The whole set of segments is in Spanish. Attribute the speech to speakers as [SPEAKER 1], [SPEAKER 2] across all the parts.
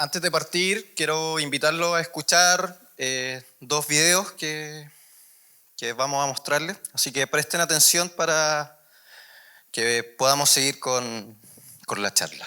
[SPEAKER 1] Antes de partir, quiero invitarlos a escuchar dos videos que vamos a mostrarles. Así que presten atención para que podamos seguir con la charla.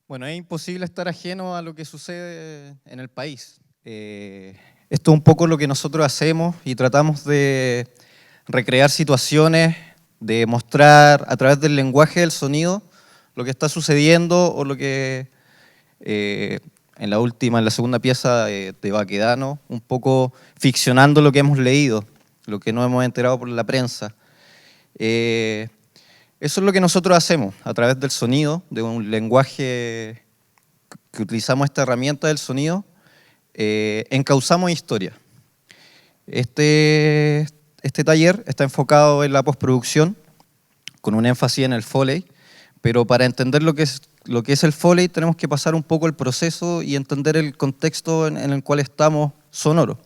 [SPEAKER 2] Bueno, es imposible estar ajeno a lo que sucede en el país. Esto es un poco lo que nosotros hacemos y tratamos de recrear situaciones, de mostrar a través del lenguaje del sonido lo que está sucediendo o lo que en la segunda pieza de Baquedano, un poco ficcionando lo que hemos leído, lo que nos hemos enterado por la prensa. Eso es lo que nosotros hacemos a través del sonido, de un lenguaje que utilizamos esta herramienta del sonido, encauzamos historia. Este taller está enfocado en la postproducción, con un énfasis en el Foley, pero para entender lo que es el Foley tenemos que pasar un poco el proceso y entender el contexto en el cual estamos sonoro.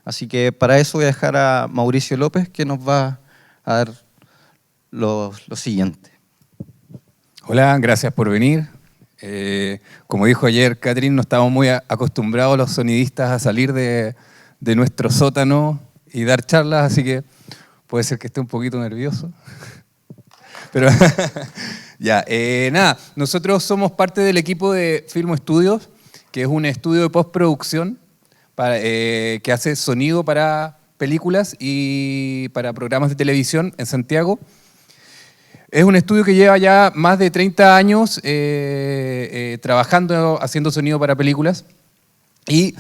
[SPEAKER 2] Así que para eso voy a dejar a Mauricio López, que nos va a dar lo siguiente.
[SPEAKER 3] Hola, gracias por venir. Como dijo ayer Catherine, no estamos muy acostumbrados los sonidistas a salir de nuestro sótano y dar charlas, así que puede ser que esté un poquito nervioso. Pero ya, nada, nosotros somos parte del equipo de Filmo Estudios, que es un estudio de postproducción que hace sonido para películas y para programas de televisión en Santiago. Es un estudio que lleva ya más de 30 años trabajando, haciendo sonido para películas. ¿Y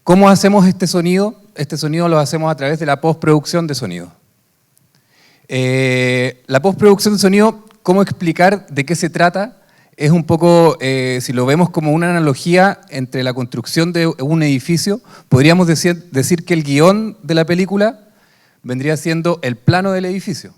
[SPEAKER 3] cómo hacemos este sonido? Este sonido lo hacemos a través de la postproducción de sonido. La postproducción de sonido, ¿cómo explicar de qué se trata? Es un poco, si lo vemos como una analogía entre la construcción de un edificio, podríamos decir que el guión de la película vendría siendo el plano del edificio.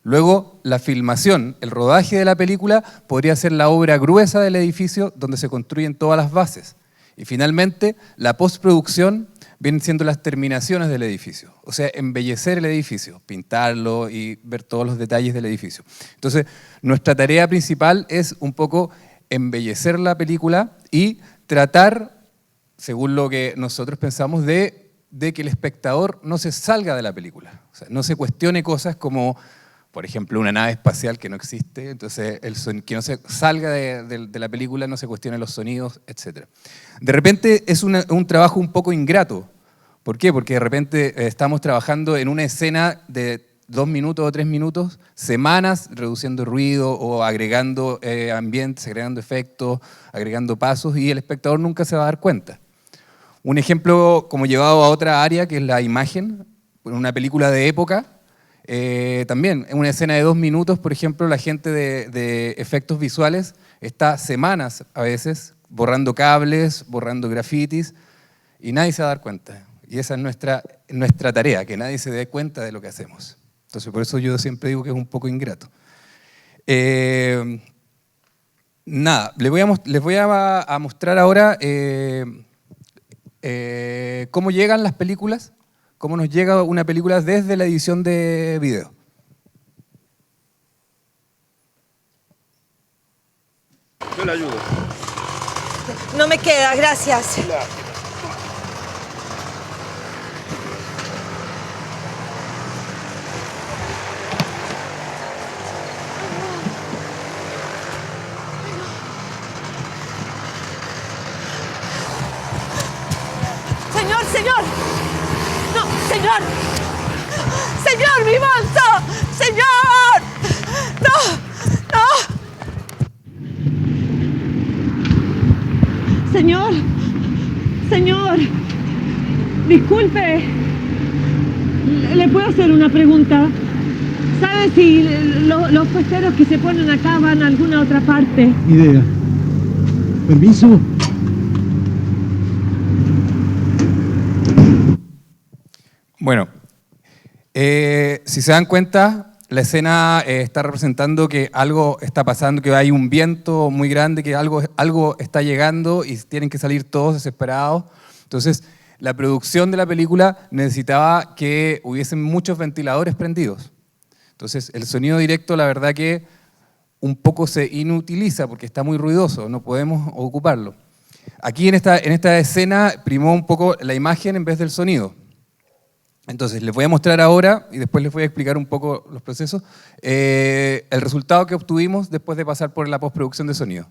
[SPEAKER 3] Luego, la filmación, el rodaje de la película, podría ser la obra gruesa del edificio donde se construyen todas las bases. Y finalmente, la postproducción vienen siendo las terminaciones del edificio. O sea, embellecer el edificio, pintarlo y ver todos los detalles del edificio. Entonces, nuestra tarea principal es un poco embellecer la película y tratar, según lo que nosotros pensamos, de que el espectador no se salga de la película. O sea, no se cuestione cosas como, por ejemplo, una nave espacial que no existe, entonces que no se salga de la película, no se cuestione los sonidos, etc. De repente es un trabajo un poco ingrato. ¿Por qué? Porque de repente estamos trabajando en una escena de 2 minutos o 3 minutos, semanas reduciendo ruido o agregando ambientes, agregando efectos, agregando pasos, y el espectador nunca se va a dar cuenta. Un ejemplo como llevado a otra área, que es la imagen, en una película de época. También, en una escena de 2 minutos, por ejemplo, la gente de efectos visuales está semanas a veces borrando cables, borrando grafitis, y nadie se va a dar cuenta. Y esa es nuestra tarea, que nadie se dé cuenta de lo que hacemos. Entonces, por eso yo siempre digo que es un poco ingrato. Nada, les voy a mostrar ahora cómo llegan las películas, cómo nos llega una película desde la edición de video.
[SPEAKER 4] Yo le ayudo.
[SPEAKER 5] No me queda, gracias. Señor, señor. No, señor. Señor, mi bolso. Señor. No, no. Señor, señor, disculpe, ¿le puedo hacer una pregunta? ¿Sabe si los puesteros que se ponen acá van a alguna otra parte?
[SPEAKER 6] Idea. ¿Permiso?
[SPEAKER 3] Bueno, si se dan cuenta, la escena está representando que algo está pasando, que hay un viento muy grande, que algo está llegando y tienen que salir todos desesperados. Entonces, la producción de la película necesitaba que hubiesen muchos ventiladores prendidos. Entonces, el sonido directo, la verdad que un poco se inutiliza porque está muy ruidoso, no podemos ocuparlo. Aquí en esta escena primó un poco la imagen en vez del sonido. Entonces, les voy a mostrar ahora, y después les voy a explicar un poco los procesos, el resultado que obtuvimos después de pasar por la postproducción de sonido.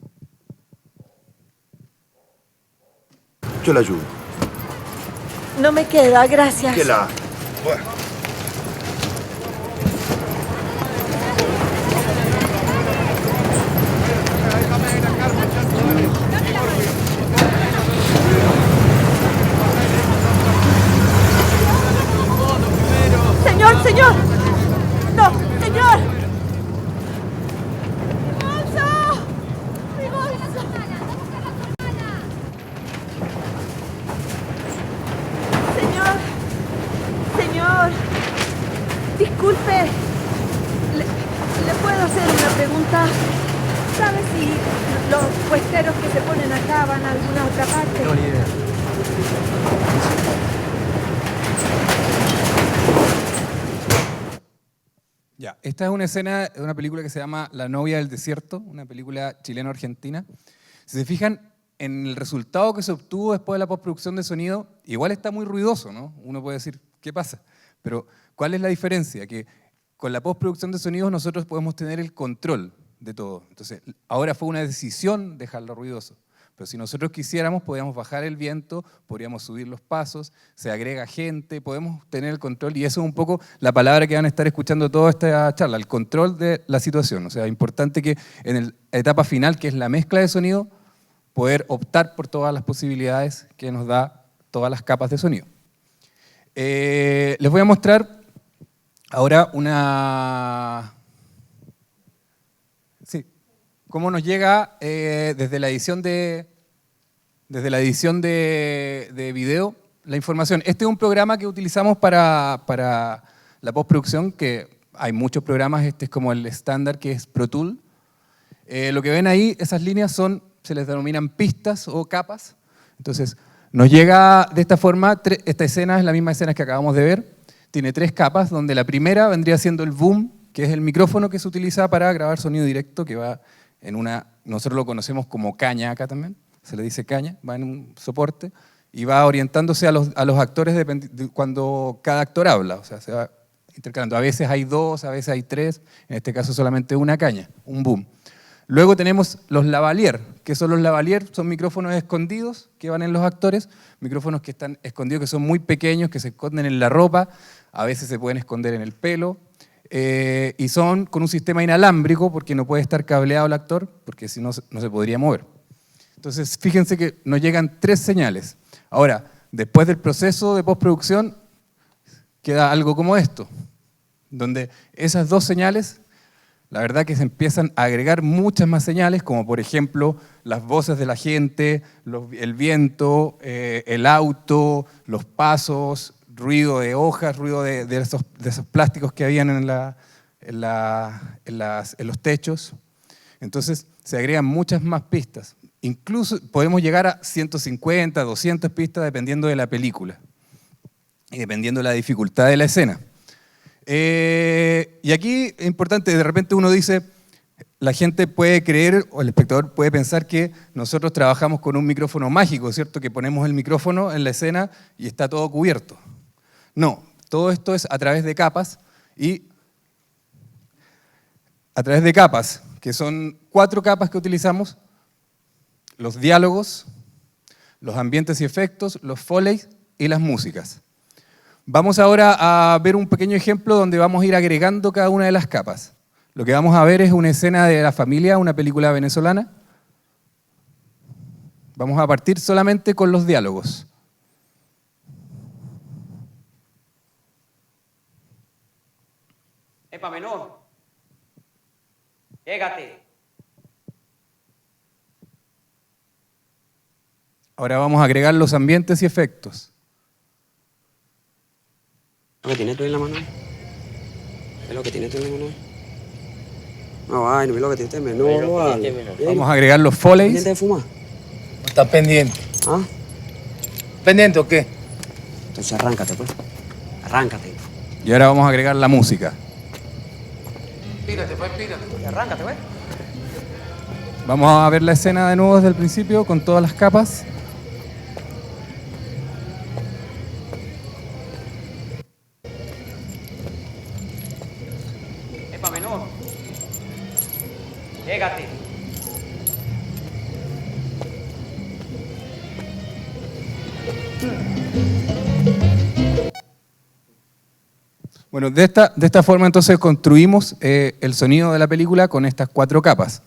[SPEAKER 4] Yo le ayudo.
[SPEAKER 5] No me queda, gracias.
[SPEAKER 4] ¿Qué la? Bueno.
[SPEAKER 5] Señor, señor. No, señor. Mi bolso. Mi bolso. Señor. Señor. Disculpe. ¿Le puedo hacer una pregunta? ¿Sabe si los puesteros que se ponen acá van a alguna otra parte?
[SPEAKER 2] No, ni idea.
[SPEAKER 3] Ya, esta es una escena de una película que se llama La novia del desierto, una película chileno-argentina. Si se fijan en el resultado que se obtuvo después de la postproducción de sonido, igual está muy ruidoso, ¿no? Uno puede decir, ¿qué pasa? Pero, ¿cuál es la diferencia? Que con la postproducción de sonidos nosotros podemos tener el control de todo. Entonces, ahora fue una decisión dejarlo ruidoso. Pero si nosotros quisiéramos, podríamos bajar el viento, podríamos subir los pasos, se agrega gente, podemos tener el control, y eso es un poco la palabra que van a estar escuchando toda esta charla, el control de la situación. O sea, es importante que en la etapa final, que es la mezcla de sonido, poder optar por todas las posibilidades que nos da todas las capas de sonido. Les voy a mostrar ahora cómo nos llega desde la edición de video la información. Este es un programa que utilizamos para la postproducción, que hay muchos programas, este es como el estándar, que es Pro Tool. Lo que ven ahí, esas líneas se les denominan pistas o capas. Entonces, nos llega de esta forma, esta escena es la misma escena que acabamos de ver, tiene 3 capas, donde la primera vendría siendo el boom, que es el micrófono que se utiliza para grabar sonido directo, que va en nosotros lo conocemos como caña acá también, se le dice caña, va en un soporte y va orientándose a los actores cuando cada actor habla, o sea, se va intercalando. A veces hay 2, a veces hay 3, en este caso solamente una caña, un boom. Luego tenemos los lavalier, que son los lavalier, son micrófonos escondidos que van en los actores, micrófonos que están escondidos, que son muy pequeños, que se esconden en la ropa, a veces se pueden esconder en el pelo, y son con un sistema inalámbrico porque no puede estar cableado el actor, porque si no, no se podría mover. Entonces, fíjense que nos llegan 3 señales. Ahora, después del proceso de postproducción, queda algo como esto, donde esas 2 señales la verdad que se empiezan a agregar muchas más señales, como por ejemplo las voces de la gente, el viento, el auto, los pasos, ruido de hojas, ruido de esos plásticos que habían en los techos. Entonces se agregan muchas más pistas. Incluso podemos llegar a 150, 200 pistas dependiendo de la película y dependiendo de la dificultad de la escena. Y aquí es importante, de repente uno dice, la gente puede creer, o el espectador puede pensar que nosotros trabajamos con un micrófono mágico, ¿cierto? Que ponemos el micrófono en la escena y está todo cubierto. No, todo esto es a través de capas, y a través de capas, que son 4 capas que utilizamos: los diálogos, los ambientes y efectos, los foleys y las músicas. Vamos ahora a ver un pequeño ejemplo donde vamos a ir agregando cada una de las capas. Lo que vamos a ver es una escena de La Familia, una película venezolana. Vamos a partir solamente con los diálogos.
[SPEAKER 7] Epa, menor. Llégate.
[SPEAKER 3] Ahora vamos a agregar los ambientes y efectos.
[SPEAKER 7] ¿Lo que tienes tú en la mano? ¿Es lo que tienes tú en la mano? No, ay, no es lo que tienes menor.
[SPEAKER 3] Vamos a agregar los foleys.
[SPEAKER 7] ¿Pendiente de fumar?
[SPEAKER 8] ¿Estás pendiente?
[SPEAKER 7] ¿Ah?
[SPEAKER 8] ¿Pendiente o qué?
[SPEAKER 7] Entonces arráncate, pues. Arráncate.
[SPEAKER 3] Y ahora vamos a agregar la música.
[SPEAKER 8] Pírate, pues, pírate.
[SPEAKER 7] Arráncate, pues.
[SPEAKER 3] Vamos a ver la escena de nuevo desde el principio con todas las capas.
[SPEAKER 7] Epa, menor. Llégate.
[SPEAKER 3] Bueno, de esta forma entonces construimos el sonido de la película con estas 4 capas.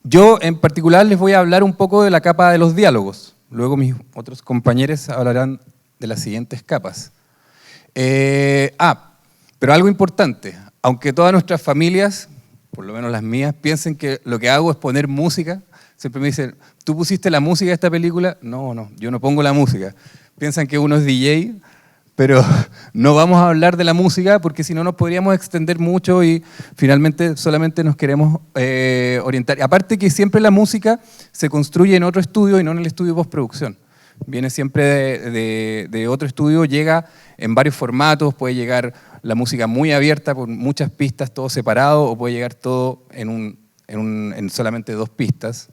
[SPEAKER 3] Yo en particular les voy a hablar un poco de la capa de los diálogos. Luego mis otros compañeros hablarán de las siguientes capas. Pero algo importante, aunque todas nuestras familias, por lo menos las mías, piensen que lo que hago es poner música, siempre me dicen, ¿tú pusiste la música de esta película? No, yo no pongo la música. Piensan que uno es DJ, pero no vamos a hablar de la música porque si no nos podríamos extender mucho y finalmente solamente nos queremos orientar. Aparte que siempre la música se construye en otro estudio y no en el estudio de postproducción. Viene siempre de otro estudio, llega en varios formatos, puede llegar la música muy abierta con muchas pistas, todo separado, o puede llegar todo en solamente 2 pistas.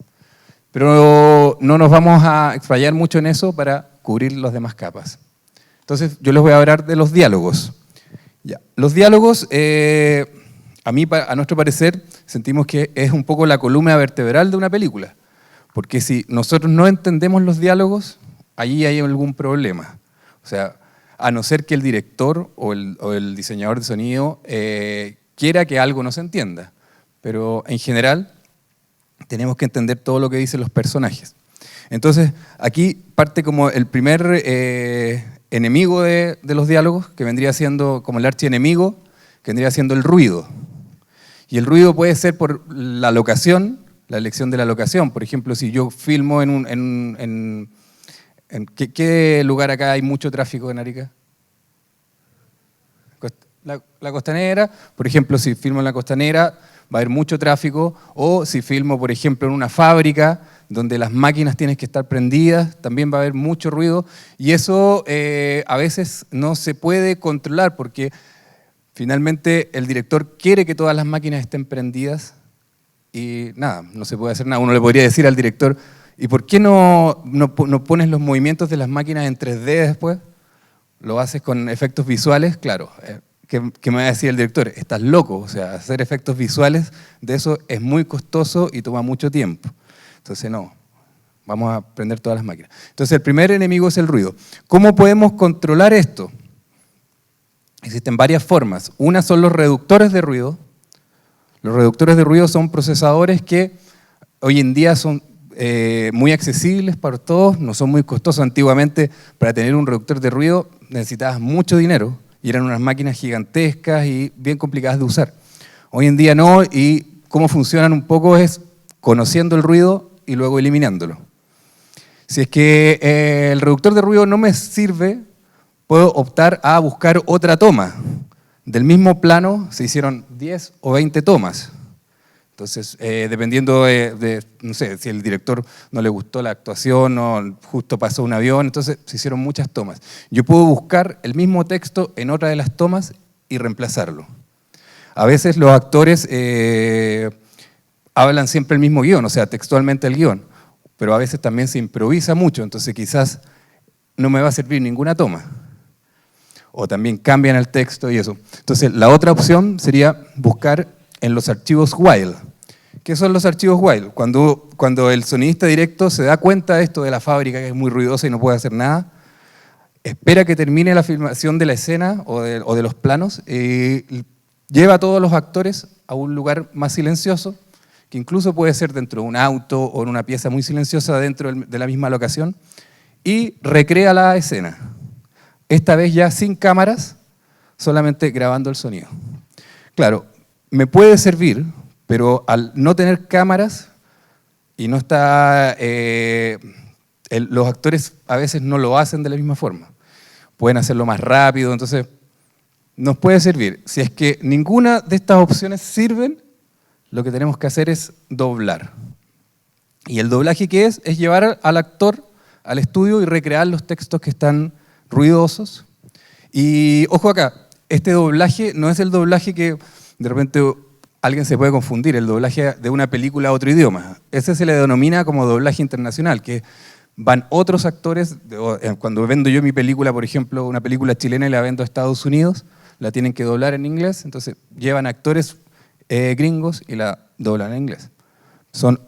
[SPEAKER 3] Pero no nos vamos a explayar mucho en eso para cubrir las demás capas. Entonces yo les voy a hablar de los diálogos. Ya. Los diálogos, a nuestro parecer, sentimos que es un poco la columna vertebral de una película. Porque si nosotros no entendemos los diálogos, allí hay algún problema. O sea, a no ser que el director o el diseñador de sonido quiera que algo no se entienda. Pero en general tenemos que entender todo lo que dicen los personajes. Entonces, aquí parte como el primer enemigo de los diálogos, que vendría siendo como el archienemigo, que vendría siendo el ruido. Y el ruido puede ser por la locación, la elección de la locación. Por ejemplo, si yo filmo en ¿qué lugar acá hay mucho tráfico en Arica? La Costanera. Por ejemplo, si filmo en la Costanera va a haber mucho tráfico, o si filmo, por ejemplo, en una fábrica donde las máquinas tienen que estar prendidas, también va a haber mucho ruido, y eso a veces no se puede controlar porque finalmente el director quiere que todas las máquinas estén prendidas y nada, no se puede hacer nada. Uno le podría decir al director, ¿y por qué no pones los movimientos de las máquinas en 3D después? ¿Lo haces con efectos visuales? Claro. ¿Qué me va a decir el director? Estás loco, o sea, hacer efectos visuales de eso es muy costoso y toma mucho tiempo. Entonces no, vamos a prender todas las máquinas. Entonces el primer enemigo es el ruido. ¿Cómo podemos controlar esto? Existen varias formas. Una son los reductores de ruido. Los reductores de ruido son procesadores que hoy en día son muy accesibles para todos, no son muy costosos. Antiguamente, para tener un reductor de ruido necesitabas mucho dinero y eran unas máquinas gigantescas y bien complicadas de usar. Hoy en día no, y cómo funcionan un poco es conociendo el ruido y luego eliminándolo. Si es que el reductor de ruido no me sirve, puedo optar a buscar otra toma. Del mismo plano se hicieron 10 o 20 tomas. Entonces, dependiendo no sé, si el director no le gustó la actuación o justo pasó un avión, entonces se hicieron muchas tomas. Yo puedo buscar el mismo texto en otra de las tomas y reemplazarlo. A veces los actores hablan siempre el mismo guión, o sea, textualmente el guión, pero a veces también se improvisa mucho, entonces quizás no me va a servir ninguna toma. O también cambian el texto y eso. Entonces, la otra opción sería buscar en los archivos WILE. ¿Qué son los archivos WILE? Cuando el sonidista directo se da cuenta de esto de la fábrica, que es muy ruidosa y no puede hacer nada, espera que termine la filmación de la escena o de los planos, lleva a todos los actores a un lugar más silencioso, que incluso puede ser dentro de un auto o en una pieza muy silenciosa dentro de la misma locación, y recrea la escena. Esta vez ya sin cámaras, solamente grabando el sonido. Claro, me puede servir, pero al no tener cámaras y no está... los actores a veces no lo hacen de la misma forma. Pueden hacerlo más rápido, entonces nos puede servir. Si es que ninguna de estas opciones sirven, lo que tenemos que hacer es doblar. ¿Y el doblaje qué es? Es llevar al actor al estudio y recrear los textos que están ruidosos. Y ojo acá, este doblaje no es el doblaje que de repente alguien se puede confundir, el doblaje de una película a otro idioma. Ese se le denomina como doblaje internacional, que van otros actores, cuando vendo yo mi película, por ejemplo, una película chilena y la vendo a Estados Unidos, la tienen que doblar en inglés, entonces llevan actores gringos y la doblan en inglés.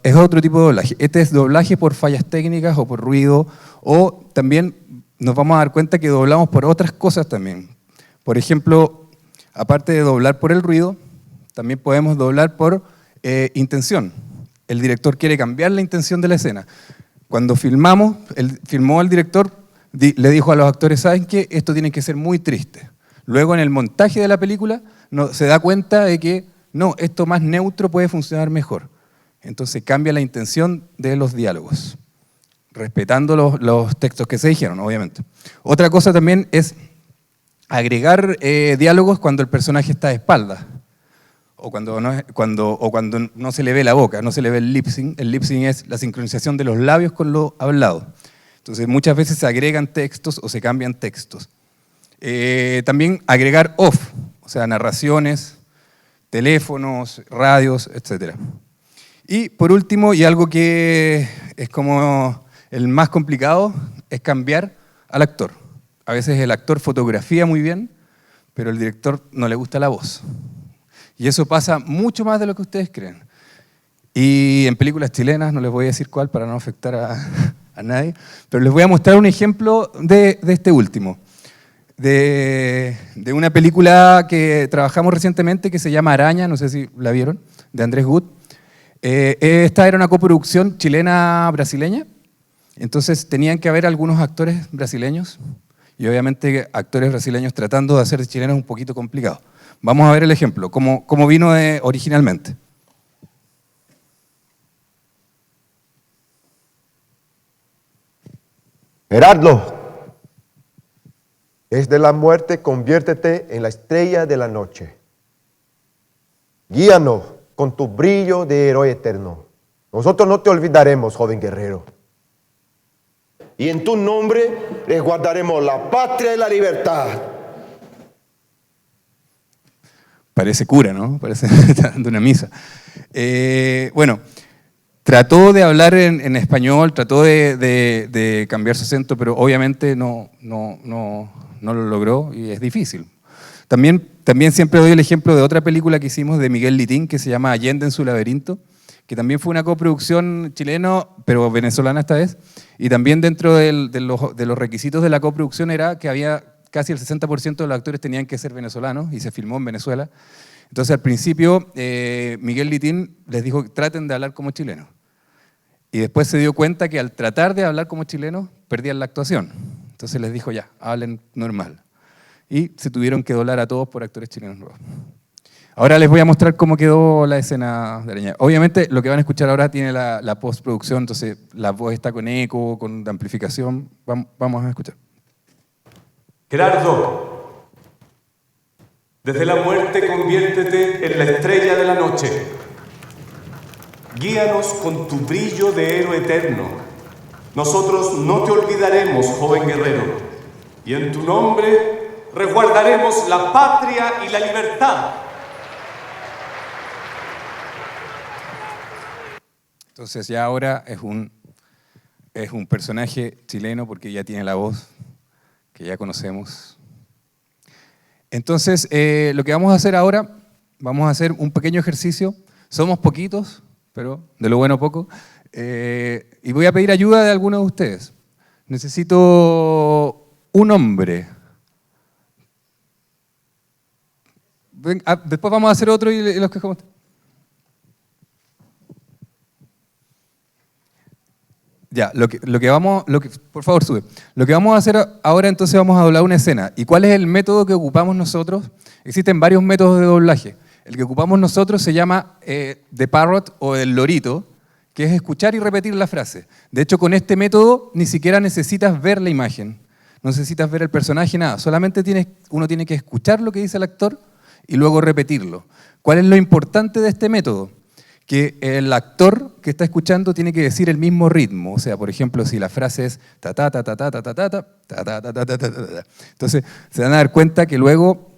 [SPEAKER 3] Es otro tipo de doblaje. Este es doblaje por fallas técnicas o por ruido, o también nos vamos a dar cuenta que doblamos por otras cosas también. Por ejemplo, aparte de doblar por el ruido, también podemos doblar por intención. El director quiere cambiar la intención de la escena. Cuando filmó el director, le dijo a los actores, ¿saben qué? Esto tiene que ser muy triste. Luego en el montaje de la película se da cuenta de que no, esto más neutro puede funcionar mejor. Entonces cambia la intención de los diálogos, respetando los textos que se dijeron, obviamente. Otra cosa también es agregar diálogos cuando el personaje está de espaldas, o cuando no se le ve la boca, no se le ve el lip sync. El lip sync es la sincronización de los labios con lo hablado. Entonces muchas veces se agregan textos o se cambian textos. También agregar off, o sea, narraciones, teléfonos, radios, etc. Y por último, y algo que es como el más complicado, es cambiar al actor. A veces el actor fotografía muy bien, pero el director no le gusta la voz. Y eso pasa mucho más de lo que ustedes creen. Y en películas chilenas, no les voy a decir cuál para no afectar a nadie, pero les voy a mostrar un ejemplo de este último. De una película que trabajamos recientemente que se llama Araña, no sé si la vieron, de Andrés Gut. Esta era una coproducción chilena-brasileña, entonces tenían que haber algunos actores brasileños y obviamente actores brasileños tratando de hacer de chilenos un poquito complicado. Vamos a ver el ejemplo, cómo vino originalmente.
[SPEAKER 4] Gerardo, desde la muerte conviértete en la estrella de la noche. Guíanos con tu brillo de héroe eterno. Nosotros no te olvidaremos, joven guerrero. Y en tu nombre resguardaremos la patria y la libertad.
[SPEAKER 3] Parece cura, ¿no? Parece que está dando una misa. Bueno, trató de hablar en español, trató de cambiar su acento, pero obviamente no lo logró y es difícil. También siempre doy el ejemplo de otra película que hicimos de Miguel Litín que se llama Allende en su laberinto, que también fue una coproducción chilena, pero venezolana esta vez, y también dentro de los requisitos de la coproducción era que había casi el 60% de los actores tenían que ser venezolanos y se filmó en Venezuela. Entonces al principio Miguel Litín les dijo traten de hablar como chilenos. Y después se dio cuenta que al tratar de hablar como chilenos perdían la actuación. Entonces les dijo ya, hablen normal. y se tuvieron que doblar a todos por actores chilenos nuevos. Ahora les voy a mostrar cómo quedó la escena de Arañaga. Obviamente lo que van a escuchar ahora tiene la postproducción, entonces la voz está con eco, con amplificación. Vamos a escuchar.
[SPEAKER 9] Gerardo, desde la muerte conviértete en la estrella de la noche. Guíanos con tu brillo de héroe eterno. Nosotros no te olvidaremos, joven guerrero, y en tu nombre resguardaremos la patria y la libertad.
[SPEAKER 3] Entonces ya ahora es un personaje chileno porque ya tiene la voz que ya conocemos. Entonces lo que vamos a hacer ahora, vamos a hacer un pequeño ejercicio. Somos poquitos, pero de lo bueno poco. Y voy a pedir ayuda de alguno de ustedes. Necesito un hombre. Después vamos a hacer otro y los que... Ya, por favor, sube. Lo que vamos a hacer ahora, entonces vamos a doblar una escena. ¿Y cuál es el método que ocupamos nosotros? Existen varios métodos de doblaje. El que ocupamos nosotros se llama The Parrot o el lorito, que es escuchar y repetir la frase. De hecho, con este método ni siquiera necesitas ver la imagen, no necesitas ver el personaje, nada. Solamente uno tiene que escuchar lo que dice el actor y luego repetirlo. ¿Cuál es lo importante de este método? Que el actor que está escuchando tiene que decir el mismo ritmo. O sea, por ejemplo, si la frase es ta ta ta ta ta ta ta ta ta ta ta ta ta ta ta. Entonces, se van a dar cuenta que luego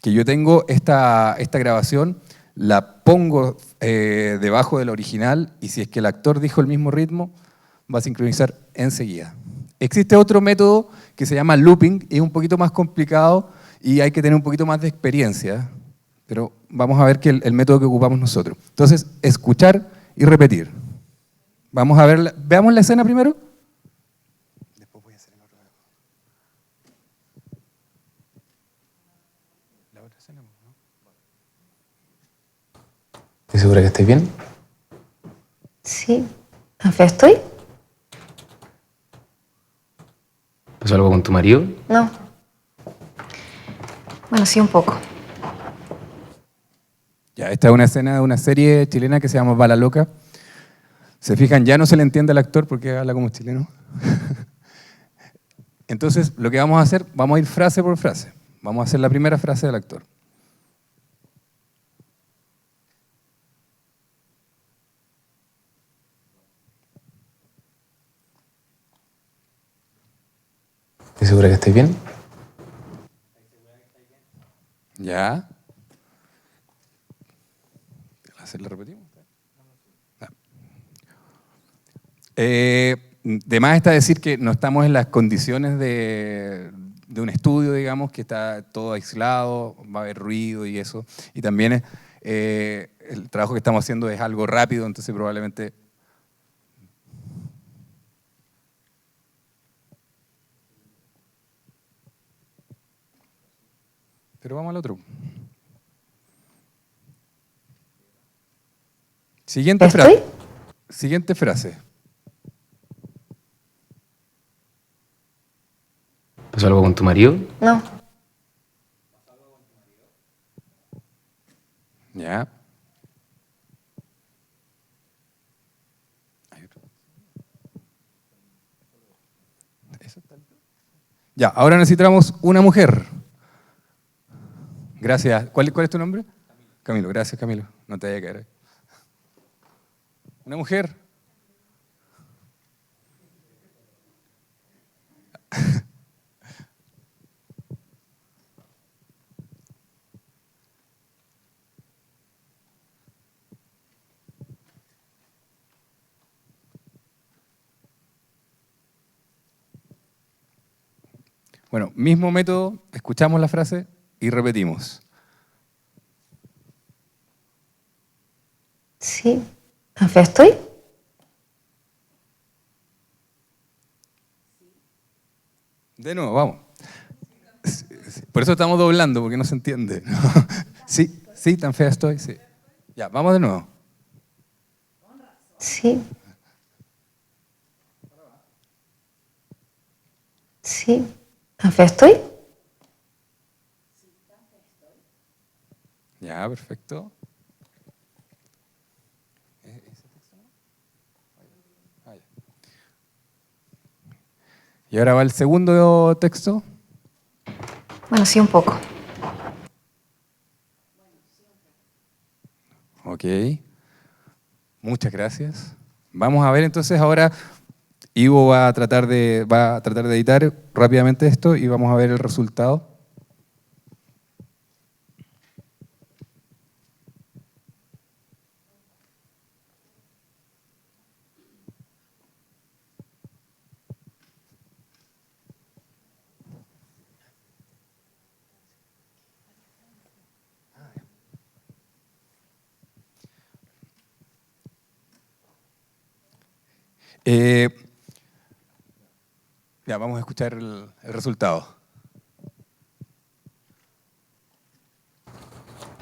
[SPEAKER 3] que yo tengo esta grabación, la pongo debajo del original y si es que el actor dijo el mismo ritmo, va a sincronizar enseguida. Existe otro método que se llama looping, y es un poquito más complicado y hay que tener un poquito más de experiencia. Pero vamos a ver que el método que ocupamos nosotros. Entonces, escuchar y repetir. Vamos a ver, veamos la escena primero. Después voy a hacer el otro. La otra escena, ¿no?
[SPEAKER 10] ¿Estás segura que estés bien?
[SPEAKER 11] Sí. ¿Tan fea estoy?
[SPEAKER 10] ¿Pasó algo con tu marido?
[SPEAKER 11] No. Bueno, sí, un poco.
[SPEAKER 3] Ya, esta es una escena de una serie chilena que se llama Bala Loca. Se fijan, ya no se le entiende al actor porque habla como chileno. Entonces, lo que vamos a hacer, vamos a ir frase por frase. Vamos a hacer la primera frase del actor.
[SPEAKER 10] ¿Estás segura que estés bien?
[SPEAKER 3] Ya. ¿La repetimos? De más está decir que no estamos en las condiciones de un estudio, digamos, que está todo aislado, va a haber ruido y eso. Y también el trabajo que estamos haciendo es algo rápido, entonces probablemente... Pero vamos al otro. Siguiente frase. Siguiente frase.
[SPEAKER 10] ¿Pasó algo con tu marido?
[SPEAKER 11] No.
[SPEAKER 3] Ya. Ya, ahora necesitamos una mujer. Gracias. ¿Cuál es tu nombre? Camilo, gracias Camilo. No te vaya a caer. Una mujer. Bueno, mismo método, escuchamos la frase y repetimos.
[SPEAKER 11] Sí. ¿Tan fea estoy?
[SPEAKER 3] De nuevo, vamos. Por eso estamos doblando, porque no se entiende. Sí, sí, tan fea estoy, sí. Ya, vamos de nuevo.
[SPEAKER 11] Sí. Sí. ¿Tan fea estoy?
[SPEAKER 3] Ya, perfecto. Y ahora va el segundo texto.
[SPEAKER 11] Bueno, sí, un poco.
[SPEAKER 3] Ok. Muchas gracias. Vamos a ver entonces ahora, Ivo va a tratar de editar rápidamente esto y vamos a ver el resultado. Ya, vamos a escuchar el resultado.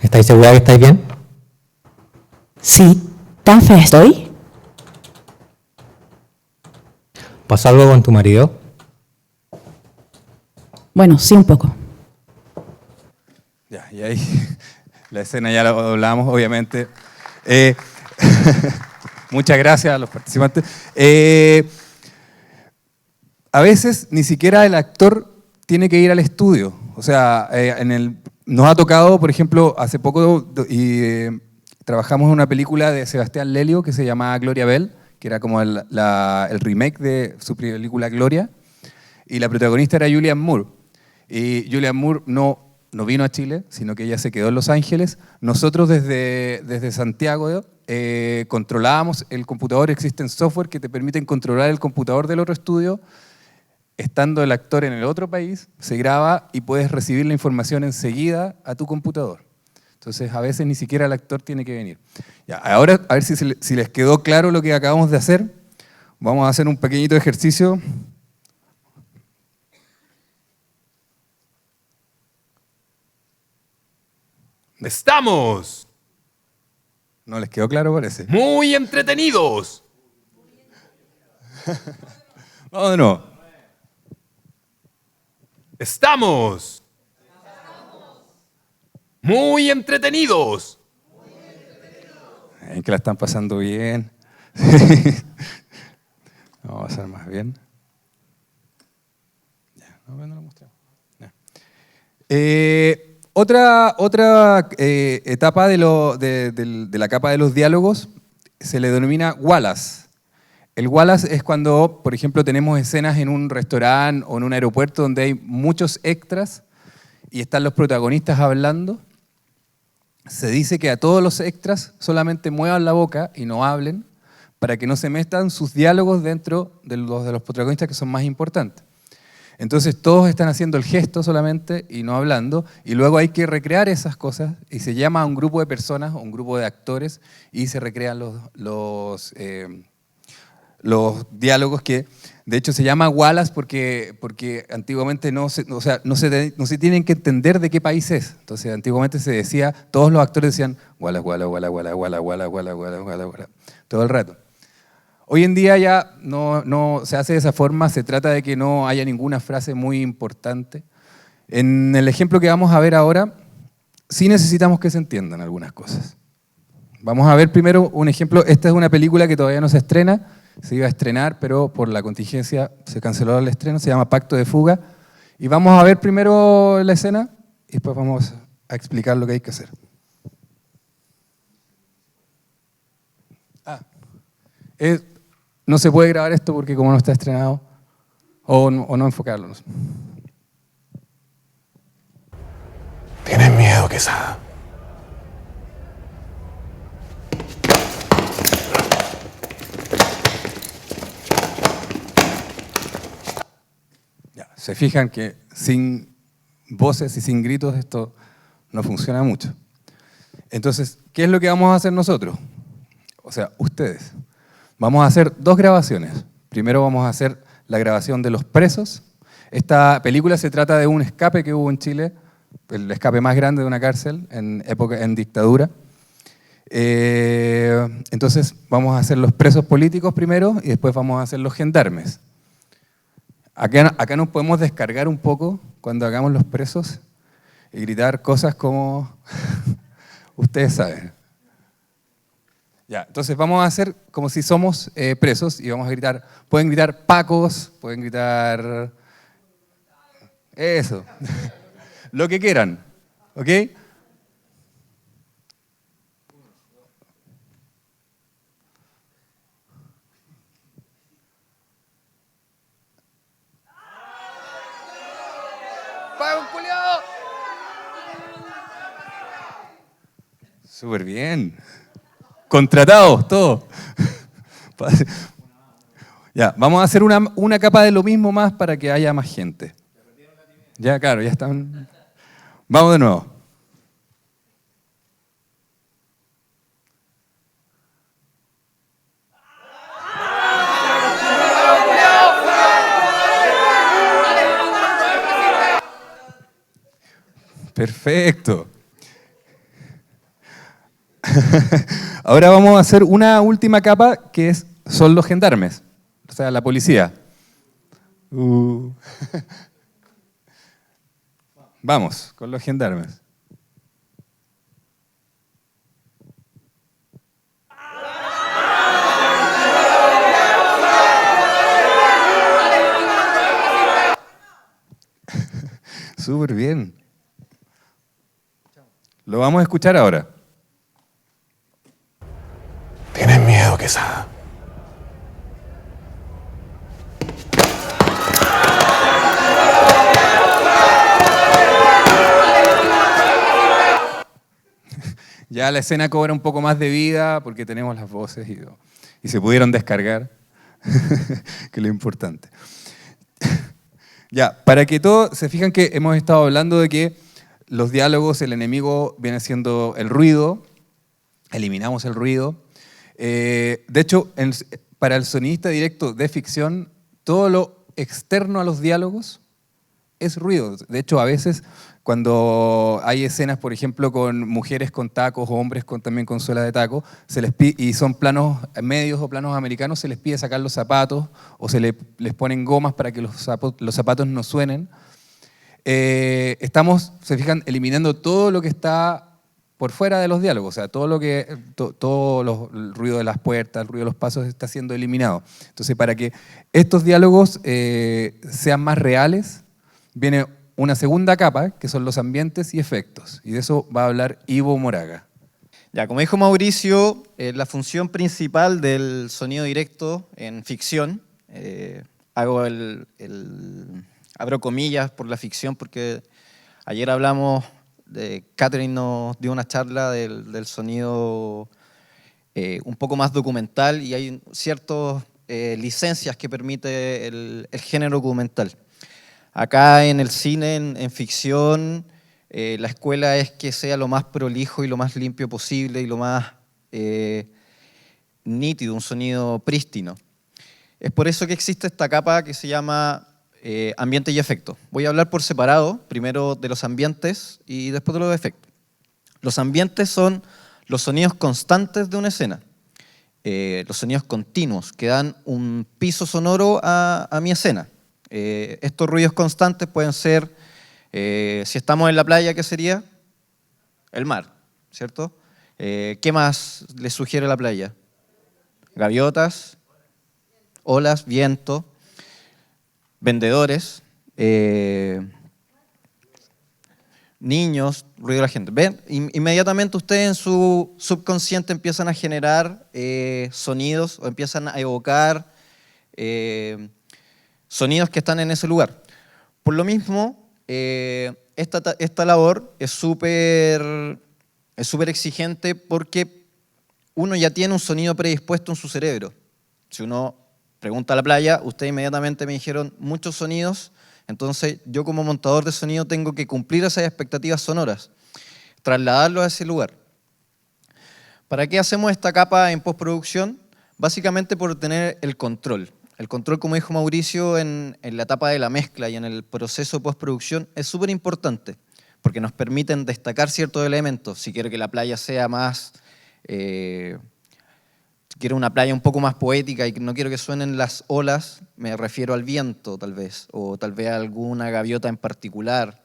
[SPEAKER 12] ¿Estáis segura que estáis bien?
[SPEAKER 13] Sí, ¿tan fea estoy?
[SPEAKER 12] ¿Pasó algo con tu marido?
[SPEAKER 13] Bueno, sí, un poco.
[SPEAKER 3] Ya, y ahí la escena ya la doblamos, obviamente. Muchas gracias a los participantes. A veces ni siquiera el actor tiene que ir al estudio. O sea, nos ha tocado, por ejemplo, hace poco trabajamos en una película de Sebastián Lelio que se llamaba Gloria Bell, que era como el remake de su película Gloria, y la protagonista era Julianne Moore. Y Julianne Moore no vino a Chile, sino que ella se quedó en Los Ángeles. Nosotros desde Santiago controlábamos el computador. Existen software que te permiten controlar el computador del otro estudio. Estando el actor en el otro país, se graba y puedes recibir la información enseguida a tu computador. Entonces, a veces ni siquiera el actor tiene que venir. Ya, ahora, a ver si les quedó claro lo que acabamos de hacer. Vamos a hacer un pequeñito ejercicio.
[SPEAKER 9] ¡Estamos!
[SPEAKER 3] ¿No les quedó claro, parece?
[SPEAKER 9] ¡Muy entretenidos!
[SPEAKER 3] Vamos de nuevo.
[SPEAKER 9] ¡Estamos! ¡Muy entretenidos!
[SPEAKER 3] Que la están pasando bien. Vamos a hacer más bien. Ya, no lo mostramos. Ya. Otra etapa de la capa de los diálogos se le denomina Wallace. El Wallace es cuando, por ejemplo, tenemos escenas en un restaurante o en un aeropuerto donde hay muchos extras y están los protagonistas hablando. Se dice que a todos los extras solamente muevan la boca y no hablen para que no se metan sus diálogos dentro de los protagonistas que son más importantes. Entonces todos están haciendo el gesto solamente y no hablando, y luego hay que recrear esas cosas y se llama a un grupo de personas, un grupo de actores, y se recrean los diálogos que, de hecho, se llama Wallace porque antiguamente no se tienen que entender de qué país es. Entonces, antiguamente se decía, todos los actores decían Wallace, Wallace, Wallace, Wallace, Wallace, Wallace, Wallace, Wallace, Wallace, todo el rato. Hoy en día ya no se hace de esa forma, se trata de que no haya ninguna frase muy importante. En el ejemplo que vamos a ver ahora, sí necesitamos que se entiendan algunas cosas. Vamos a ver primero un ejemplo. Esta es una película que todavía no se estrena, se iba a estrenar, pero por la contingencia se canceló el estreno, se llama Pacto de Fuga. Y vamos a ver primero la escena y después vamos a explicar lo que hay que hacer. No se puede grabar esto porque como no está estrenado, o no enfocarlo. No sé.
[SPEAKER 9] ¿Tienes miedo, Quesada?
[SPEAKER 3] Ya, se fijan que sin voces y sin gritos esto no funciona mucho. Entonces, ¿qué es lo que vamos a hacer nosotros? O sea, ustedes. Vamos a hacer dos grabaciones. Primero vamos a hacer la grabación de los presos. Esta película se trata de un escape que hubo en Chile, el escape más grande de una cárcel en dictadura. Entonces vamos a hacer los presos políticos primero y después vamos a hacer los gendarmes. Acá nos podemos descargar un poco cuando hagamos los presos y gritar cosas como Ustedes saben. Ya, entonces vamos a hacer como si somos presos y vamos a gritar, pueden gritar pacos, pueden gritar eso, lo que quieran, ¿ok? ¡Paco, culiao! Súper bien. Contratados, todos. Ya, vamos a hacer una capa de lo mismo más para que haya más gente. Ya, claro, ya están. Vamos de nuevo. Perfecto. Ahora vamos a hacer una última capa que son los gendarmes, o sea, la policía. Vamos con los gendarmes. Súper bien. Lo vamos a escuchar ahora.
[SPEAKER 14] ¿Tienes miedo, Quesada?
[SPEAKER 3] Ya la escena cobra un poco más de vida porque tenemos las voces y se pudieron descargar, que es lo importante. Ya, para que todos se fijan que hemos estado hablando de que los diálogos, el enemigo viene siendo el ruido, eliminamos el ruido. De hecho, para el sonidista directo de ficción, todo lo externo a los diálogos es ruido. De hecho, a veces cuando hay escenas, por ejemplo, con mujeres con tacos o hombres también con suela de taco, y son planos medios o planos americanos, se les pide sacar los zapatos o les ponen gomas para que los zapatos no suenen. Estamos, se fijan, eliminando todo lo que está por fuera de los diálogos, o sea, el ruido de las puertas, el ruido de los pasos está siendo eliminado. Entonces, para que estos diálogos sean más reales, viene una segunda capa, que son los ambientes y efectos, y de eso va a hablar Ivo Moraga.
[SPEAKER 2] Ya, como dijo Mauricio, la función principal del sonido directo en ficción, abro comillas por la ficción porque ayer hablamos, Catherine nos dio una charla del sonido un poco más documental y hay ciertas licencias que permite el género documental. Acá en el cine, en ficción, la escuela es que sea lo más prolijo y lo más limpio posible y lo más nítido, un sonido prístino. Es por eso que existe esta capa que se llama ambiente y efecto. Voy a hablar por separado, primero de los ambientes y después de los efectos. Los ambientes son los sonidos constantes de una escena, los sonidos continuos que dan un piso sonoro a mi escena. Estos ruidos constantes pueden ser, si estamos en la playa, ¿qué sería? El mar, ¿cierto? ¿Qué más les sugiere la playa? Gaviotas, olas, viento, vendedores, niños, ruido de la gente. ¿Ven? Inmediatamente ustedes en su subconsciente empiezan a generar sonidos o empiezan a evocar sonidos que están en ese lugar. Por lo mismo, esta labor es súper exigente porque uno ya tiene un sonido predispuesto en su cerebro. Si uno pregunta a la playa, ustedes inmediatamente me dijeron muchos sonidos, entonces yo como montador de sonido tengo que cumplir esas expectativas sonoras, trasladarlo a ese lugar. ¿Para qué hacemos esta capa en postproducción? Básicamente por tener el control. El control, como dijo Mauricio, en la etapa de la mezcla y en el proceso de postproducción es súper importante porque nos permiten destacar ciertos elementos. Si quiero que la playa sea más, quiero una playa un poco más poética y no quiero que suenen las olas, me refiero al viento tal vez, o tal vez a alguna gaviota en particular,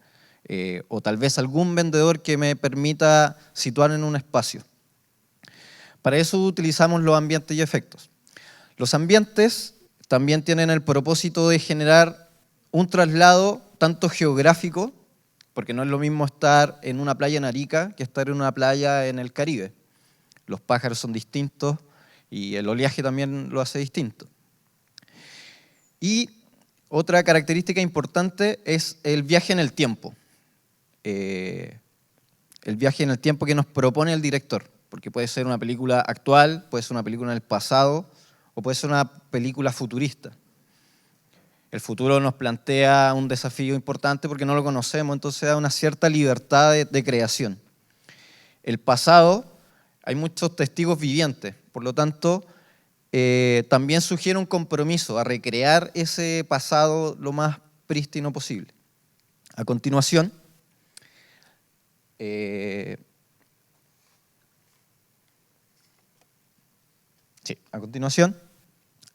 [SPEAKER 2] o tal vez algún vendedor que me permita situar en un espacio. Para eso utilizamos los ambientes y efectos. Los ambientes también tienen el propósito de generar un traslado tanto geográfico, porque no es lo mismo estar en una playa en Arica que estar en una playa en el Caribe. Los pájaros son distintos y el oleaje también lo hace distinto. Y otra característica importante es el viaje en el tiempo. El viaje en el tiempo que nos propone el director, porque puede ser una película actual, puede ser una película en el pasado, o puede ser una película futurista. El futuro nos plantea un desafío importante porque no lo conocemos, entonces da una cierta libertad de creación. El pasado, hay muchos testigos vivientes, por lo tanto, también sugiere un compromiso a recrear ese pasado lo más prístino posible. A continuación,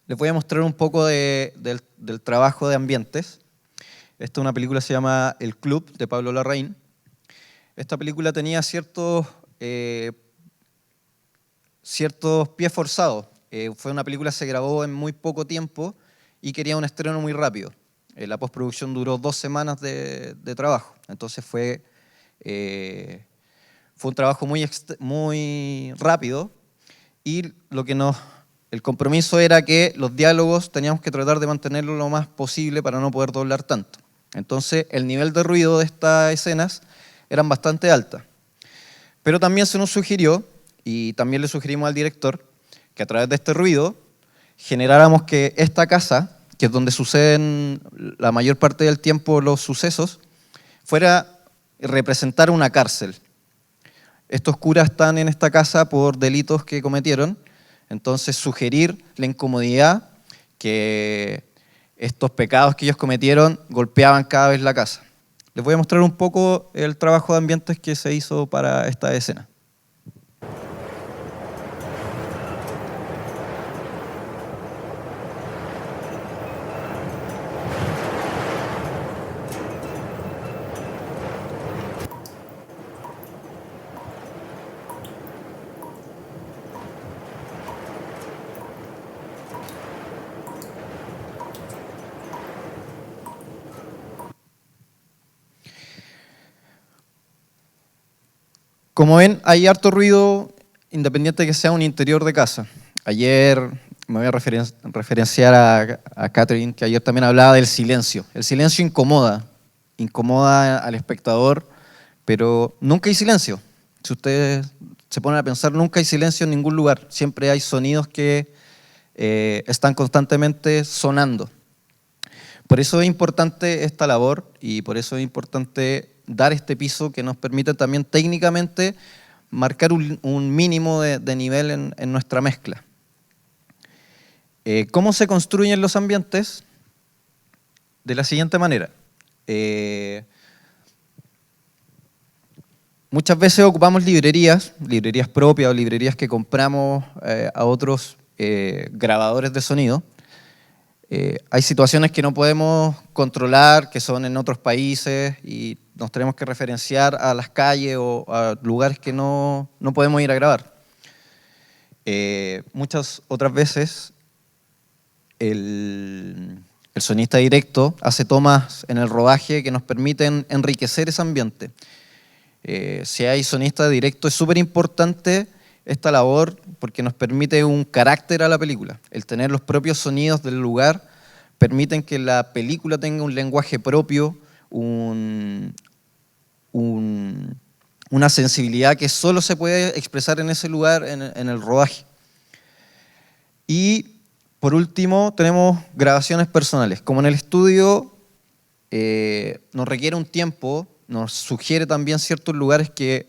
[SPEAKER 2] les voy a mostrar un poco del trabajo de ambientes. Esta es una película que se llama El Club, de Pablo Larraín. Esta película tenía ciertos pies forzados. Fue una película que se grabó en muy poco tiempo y quería un estreno muy rápido. La postproducción duró 2 semanas de trabajo. Entonces fue un trabajo muy rápido y el compromiso era que los diálogos teníamos que tratar de mantenerlo lo más posible para no poder doblar tanto. Entonces el nivel de ruido de estas escenas eran bastante altas. Pero también se nos sugirió, y también le sugerimos al director, que a través de este ruido generáramos que esta casa, que es donde suceden la mayor parte del tiempo los sucesos, representara una cárcel. Estos curas están en esta casa por delitos que cometieron, entonces sugerir la incomodidad que estos pecados que ellos cometieron golpeaban cada vez la casa. Les voy a mostrar un poco el trabajo de ambientes que se hizo para esta escena. Como ven, hay harto ruido independiente de que sea un interior de casa. Ayer me voy a referenciar a Catherine, que ayer también hablaba del silencio. El silencio incomoda al espectador, pero nunca hay silencio. Si ustedes se ponen a pensar, nunca hay silencio en ningún lugar. Siempre hay sonidos que están constantemente sonando. Por eso es importante esta labor y por eso es importante dar este piso que nos permite también técnicamente marcar un mínimo de nivel en nuestra mezcla. ¿Cómo se construyen los ambientes? De la siguiente manera. Muchas veces ocupamos librerías propias o librerías que compramos a otros grabadores de sonido. Hay situaciones que no podemos controlar, que son en otros países y nos tenemos que referenciar a las calles o a lugares que no podemos ir a grabar. Muchas otras veces el sonista directo hace tomas en el rodaje que nos permiten enriquecer ese ambiente. Si hay sonista directo es súper importante esta labor porque nos permite un carácter a la película. El tener los propios sonidos del lugar permiten que la película tenga un lenguaje propio, una sensibilidad que solo se puede expresar en ese lugar, en el rodaje. Y por último tenemos grabaciones personales. Como en el estudio nos requiere un tiempo, nos sugiere también ciertos lugares que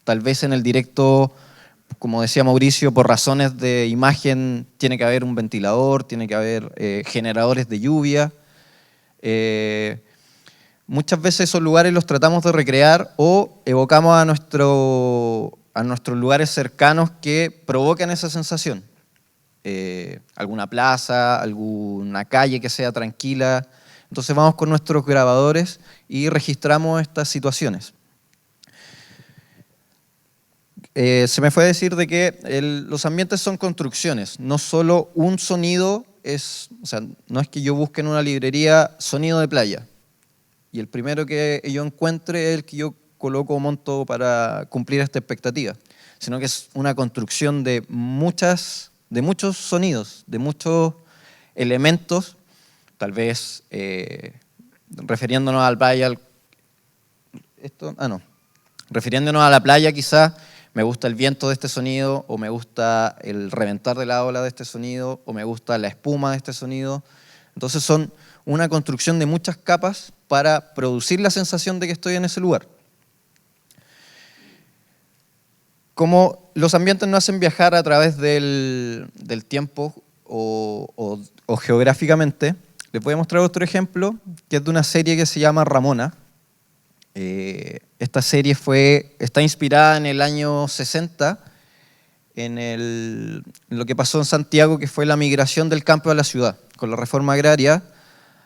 [SPEAKER 2] tal vez en el directo, como decía Mauricio, por razones de imagen tiene que haber un ventilador, tiene que haber generadores de lluvia. Muchas veces esos lugares los tratamos de recrear o evocamos a nuestros lugares cercanos que provocan esa sensación. Alguna plaza, alguna calle que sea tranquila, Entonces vamos con nuestros grabadores y registramos estas situaciones. Se me fue a decir de que los ambientes son construcciones, no solo un sonido o sea, no es que yo busque en una librería sonido de playa y el primero que yo encuentre es el que yo coloco o monto para cumplir esta expectativa, sino que es una construcción de muchos sonidos, de muchos elementos, tal vez refiriéndonos al playa, refiriéndonos a la playa quizás. Me gusta el viento de este sonido, o me gusta el reventar de la ola de este sonido, o me gusta la espuma de este sonido. Entonces son una construcción de muchas capas para producir la sensación de que estoy en ese lugar. Como los ambientes nos hacen viajar a través del tiempo o geográficamente, les voy a mostrar otro ejemplo, que es de una serie que se llama Ramona. Esta serie está inspirada en el año 60, en lo que pasó en Santiago, que fue la migración del campo a la ciudad. Con la reforma agraria,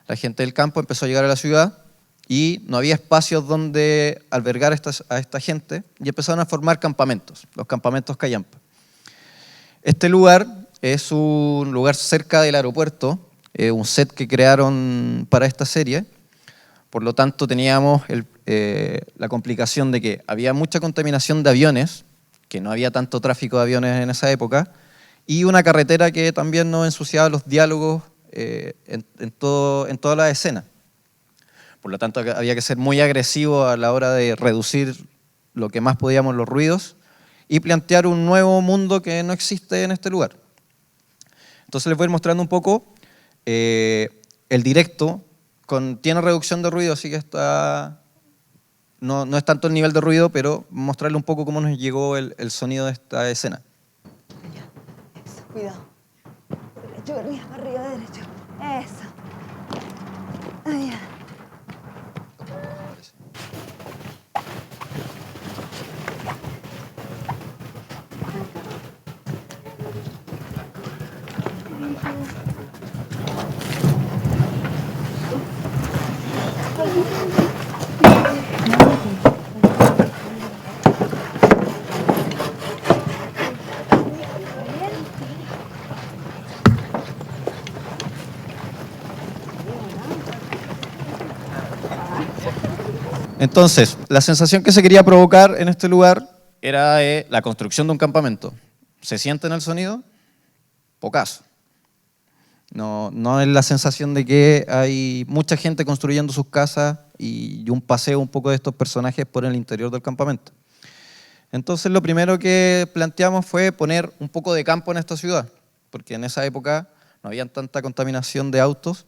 [SPEAKER 2] la gente del campo empezó a llegar a la ciudad y no había espacios donde albergar a esta gente y empezaron a formar campamentos, los campamentos Callampa. Este lugar es un lugar cerca del aeropuerto, un set que crearon para esta serie. Por lo tanto, teníamos la complicación de que había mucha contaminación de aviones, que no había tanto tráfico de aviones en esa época, y una carretera que también nos ensuciaba los diálogos en toda la escena. Por lo tanto, había que ser muy agresivo a la hora de reducir lo que más podíamos los ruidos y plantear un nuevo mundo que no existe en este lugar. Entonces les voy a ir mostrando un poco el directo. Tiene reducción de ruido, así que no es tanto el nivel de ruido, pero mostrarle un poco cómo nos llegó el sonido de esta escena.
[SPEAKER 5] Eso, cuidado. Derecho, arriba, derecho. Eso. Allá.
[SPEAKER 2] Entonces, la sensación que se quería provocar en este lugar era la construcción de un campamento. ¿Se siente en el sonido? Pocaso. No es la sensación de que hay mucha gente construyendo sus casas y un paseo un poco de estos personajes por el interior del campamento. Entonces lo primero que planteamos fue poner un poco de campo en esta ciudad, porque en esa época no había tanta contaminación de autos.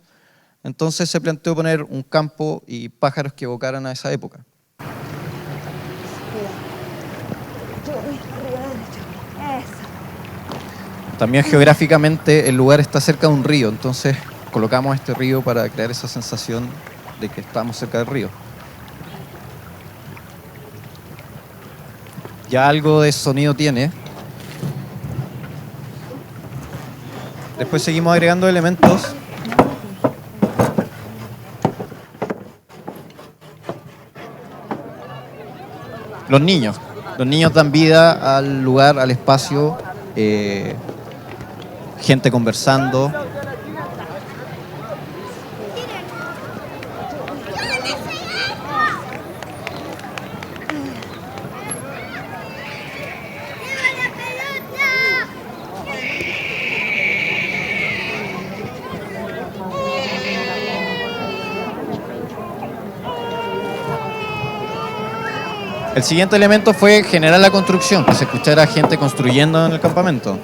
[SPEAKER 2] Entonces se planteó poner un campo y pájaros que evocaran a esa época. También geográficamente el lugar está cerca de un río, entonces colocamos este río para crear esa sensación de que estamos cerca del río. Ya algo de sonido tiene. Después seguimos agregando elementos. Los niños dan vida al lugar, al espacio, gente conversando. El siguiente elemento fue generar la construcción, que se escuchara gente construyendo en el campamento.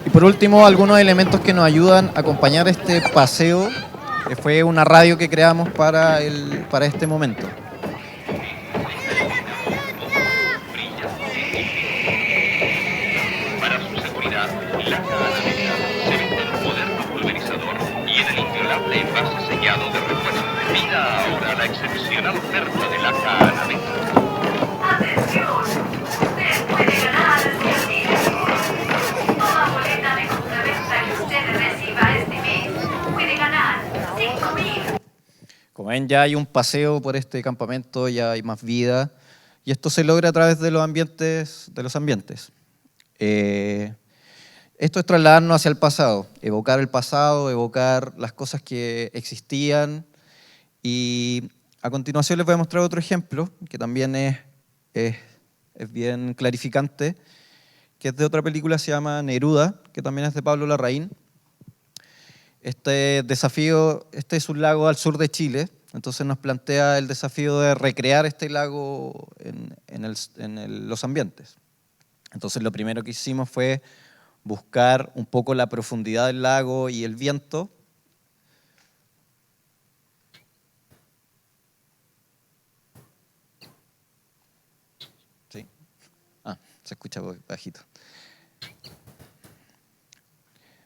[SPEAKER 2] Y por último, algunos elementos que nos ayudan a acompañar este paseo, que fue una radio que creamos para este momento.
[SPEAKER 15] envase sellado de refuerzo. Mira ahora la excepcional oferta de la cannabis.
[SPEAKER 16] ¡Atención! Usted puede ganar 100.000. Toda boleta de compraventa que usted reciba este mes puede ganar 5.000.
[SPEAKER 2] Como ven, ya hay un paseo por este campamento, ya hay más vida, y esto se logra a través de los ambientes. Esto es trasladarnos hacia el pasado, evocar las cosas que existían, y a continuación les voy a mostrar otro ejemplo, que también es bien clarificante, que es de otra película, se llama Neruda, que también es de Pablo Larraín. Este desafío, este es un lago al sur de Chile, entonces nos plantea el desafío de recrear este lago en los ambientes. Entonces lo primero que hicimos fue buscar un poco la profundidad del lago y el viento. ¿Sí? Se escucha bajito.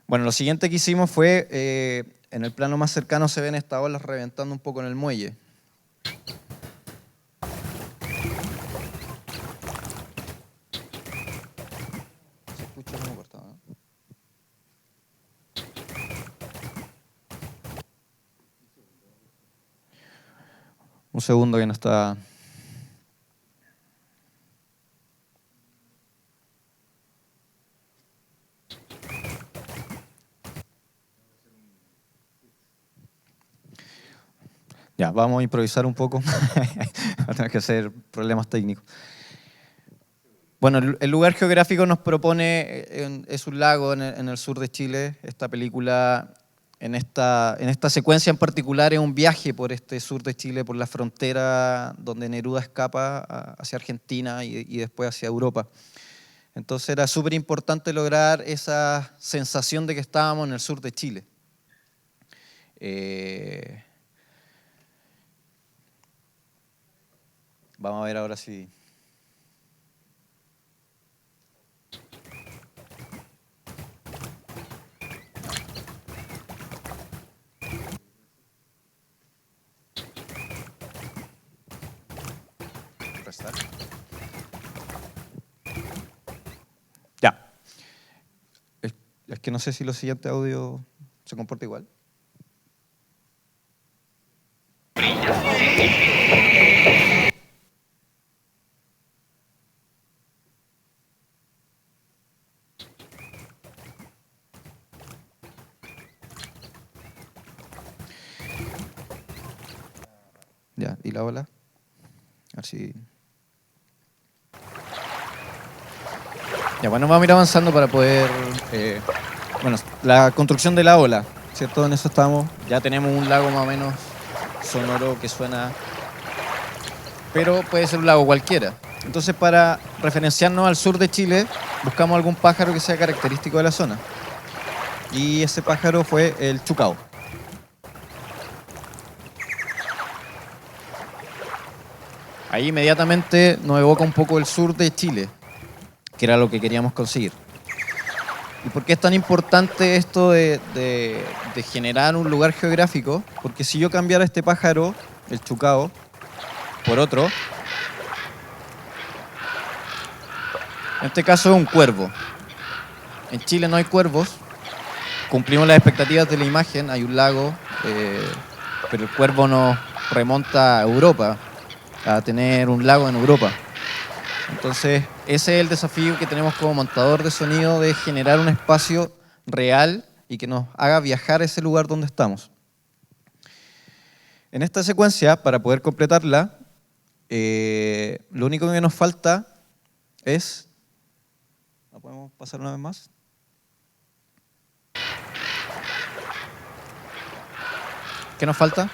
[SPEAKER 2] Bueno, lo siguiente que hicimos fue, en el plano más cercano se ven estas olas reventando un poco en el muelle. Se escucha como cortado, ¿no? Un segundo que no está... Ya, vamos a improvisar un poco, tenemos que hacer problemas técnicos. Bueno, el lugar geográfico nos propone, es un lago en el sur de Chile. Esta película, en esta secuencia en particular, es un viaje por este sur de Chile, por la frontera donde Neruda escapa hacia Argentina y después hacia Europa. Entonces era súper importante lograr esa sensación de que estábamos en el sur de Chile. Vamos a ver ahora si... Restar. Ya. Es que no sé si lo siguiente audio se comporta igual. Ya, ¿y la ola? A ver si... Ya, bueno, vamos a ir avanzando para poder... bueno, la construcción de la ola, ¿cierto? En eso estamos. Ya tenemos un lago más o menos sonoro que suena... Pero puede ser un lago cualquiera. Entonces, para referenciarnos al sur de Chile, buscamos algún pájaro que sea característico de la zona. Y ese pájaro fue el chucao. Ahí inmediatamente nos evoca un poco el sur de Chile, que era lo que queríamos conseguir. ¿Y por qué es tan importante esto de generar un lugar geográfico? Porque si yo cambiara este pájaro, el chucao, por otro, en este caso es un cuervo. En Chile no hay cuervos, cumplimos las expectativas de la imagen, hay un lago, pero el cuervo nos remonta a Europa, a tener un lago en Europa. Entonces, ese es el desafío que tenemos como montador de sonido, de generar un espacio real y que nos haga viajar a ese lugar donde estamos. En esta secuencia, para poder completarla, lo único que nos falta es... ¿La podemos pasar una vez más? ¿Qué nos falta?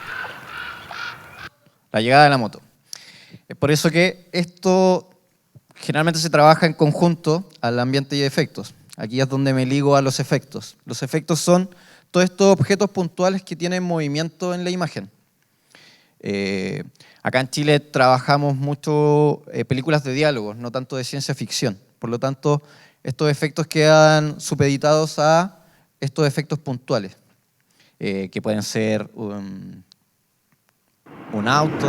[SPEAKER 2] La llegada de la moto. Es por eso que esto generalmente se trabaja en conjunto al ambiente y efectos. Aquí es donde me ligo a los efectos. Los efectos son todos estos objetos puntuales que tienen movimiento en la imagen. Acá en Chile trabajamos mucho películas de diálogos, no tanto de ciencia ficción. Por lo tanto, estos efectos quedan supeditados a estos efectos puntuales, que pueden ser un auto,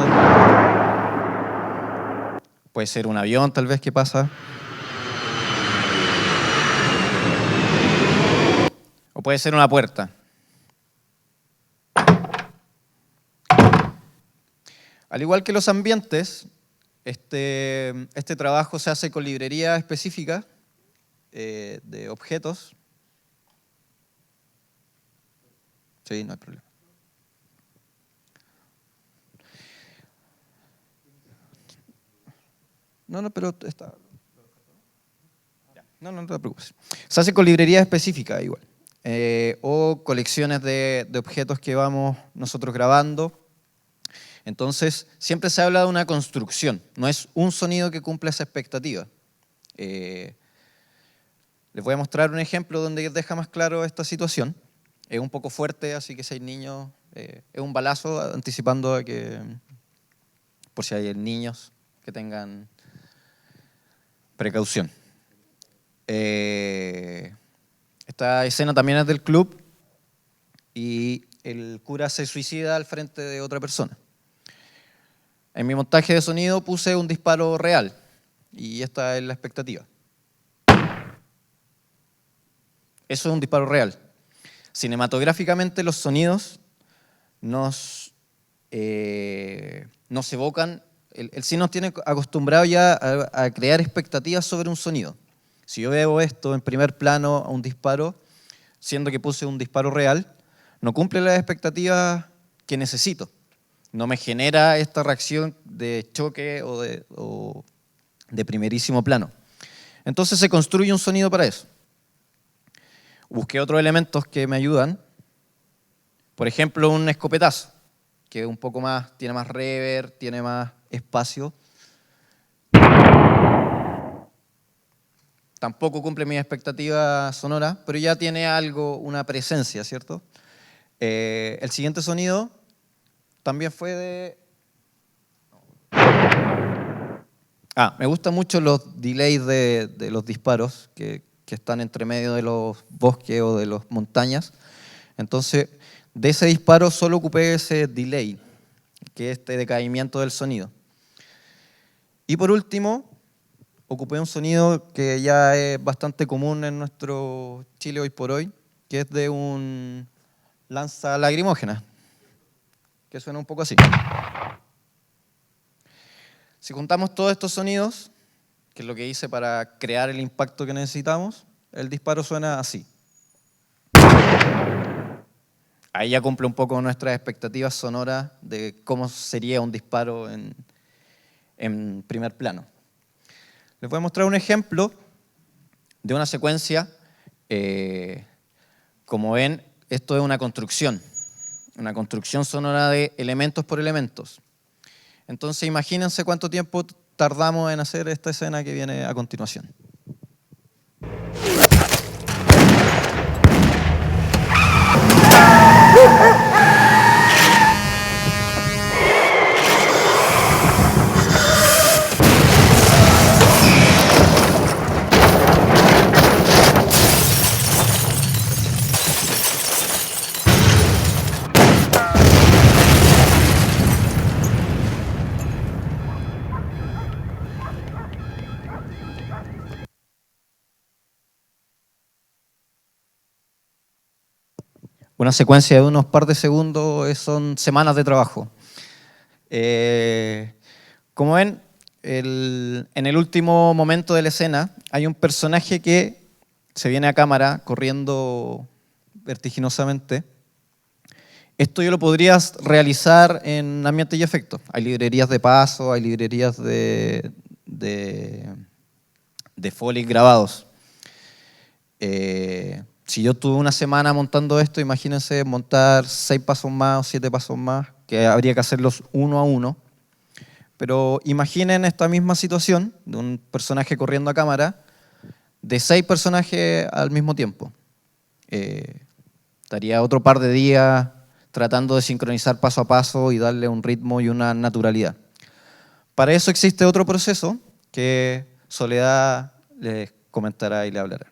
[SPEAKER 2] puede ser un avión tal vez que pasa, o puede ser una puerta. Al igual que los ambientes, este trabajo se hace con librería específica de objetos. Sí, no hay problema. No, pero está... No te preocupes. Se hace con librería específica igual. O colecciones de objetos que vamos nosotros grabando. Entonces, siempre se habla de una construcción. No es un sonido que cumple esa expectativa. Les voy a mostrar un ejemplo donde deja más claro esta situación. Es un poco fuerte, así que si hay niños, es un balazo anticipando a que, por si hay niños, que tengan precaución. Esta escena también es del club y el cura se suicida al frente de otra persona. En mi montaje de sonido puse un disparo real y esta es la expectativa. Eso es un disparo real. Cinematográficamente los sonidos nos evocan, el cine nos tiene acostumbrado ya a crear expectativas sobre un sonido. Si yo veo esto en primer plano a un disparo, siendo que puse un disparo real, no cumple las expectativas que necesito. No me genera esta reacción de choque o de primerísimo plano. Entonces se construye un sonido para eso. Busqué otros elementos que me ayudan. Por ejemplo, un escopetazo, que es un poco más, tiene más reverb, tiene más espacio. Tampoco cumple mis expectativas sonoras, pero ya tiene algo, una presencia, ¿cierto? El siguiente sonido también fue de... me gustan mucho los delays de los disparos que están entre medio de los bosques o de las montañas. Entonces, de ese disparo solo ocupé ese delay, que es este decaimiento del sonido. Y por último, ocupé un sonido que ya es bastante común en nuestro Chile hoy por hoy, que es de un lanza lacrimógena, que suena un poco así. Si juntamos todos estos sonidos, que es lo que hice para crear el impacto que necesitamos, el disparo suena así. Ahí ya cumple un poco nuestras expectativas sonoras de cómo sería un disparo en primer plano. Les voy a mostrar un ejemplo de una secuencia. Como ven, esto es una construcción sonora de elementos por elementos. Entonces imagínense cuánto tiempo tardamos en hacer esta escena que viene a continuación. Una secuencia de unos par de segundos son semanas de trabajo. Como ven, en el último momento de la escena hay un personaje que se viene a cámara corriendo vertiginosamente. Esto yo lo podría realizar en ambientes y efectos. Hay librerías de paso, hay librerías de Foley grabados. Si yo tuve una semana montando esto, imagínense montar 6 pasos más o 7 pasos más, que habría que hacerlos uno a uno. Pero imaginen esta misma situación de un personaje corriendo a cámara, de 6 personajes al mismo tiempo. Estaría otro par de días tratando de sincronizar paso a paso y darle un ritmo y una naturalidad. Para eso existe otro proceso que Soledad les comentará y le hablará.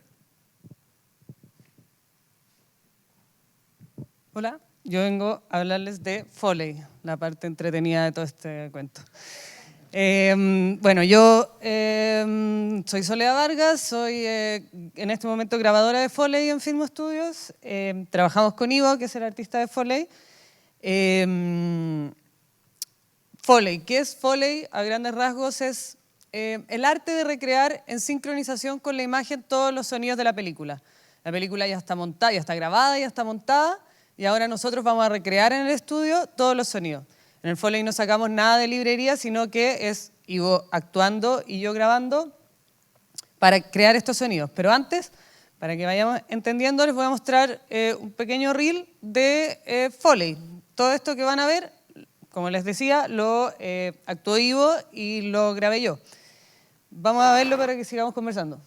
[SPEAKER 17] Hola, yo vengo a hablarles de Foley, la parte entretenida de todo este cuento. Bueno, yo soy Soledad Vargas, soy en este momento grabadora de Foley en Film Studios. Trabajamos con Ivo, que es el artista de Foley. Foley, ¿qué es Foley? A grandes rasgos es el arte de recrear en sincronización con la imagen todos los sonidos de la película. La película ya está montada, ya está grabada, ya está montada, y ahora nosotros vamos a recrear en el estudio todos los sonidos. En el Foley no sacamos nada de librería, sino que es Ivo actuando y yo grabando para crear estos sonidos. Pero antes, para que vayamos entendiendo, les voy a mostrar un pequeño reel de Foley. Todo esto que van a ver, como les decía, lo actuó Ivo y lo grabé yo. Vamos a verlo para que sigamos conversando.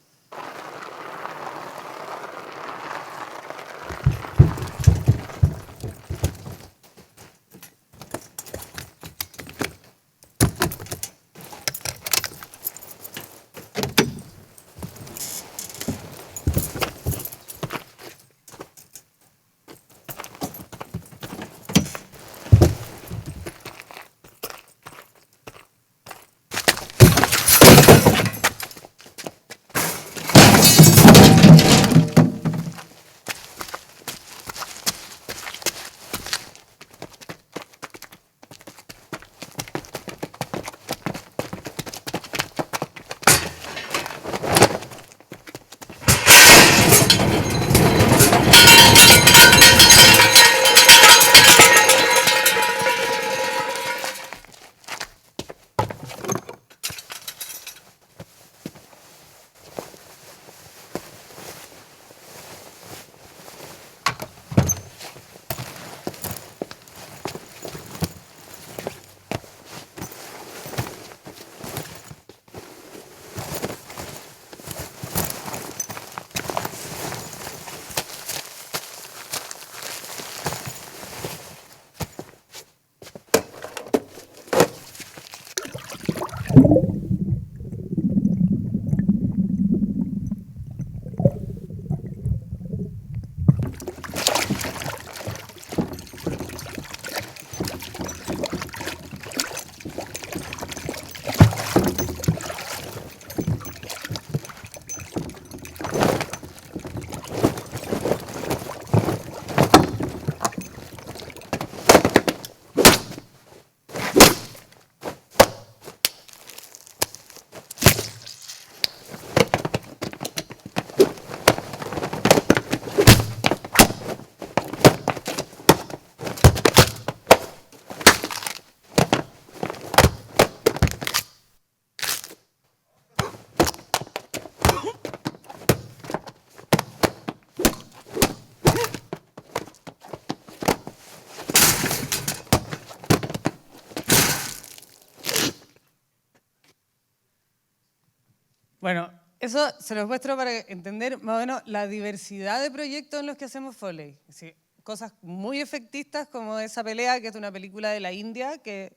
[SPEAKER 17] Bueno, eso se los muestro para entender más o menos la diversidad de proyectos en los que hacemos Foley. Es decir, cosas muy efectistas como esa pelea, que es una película de la India, que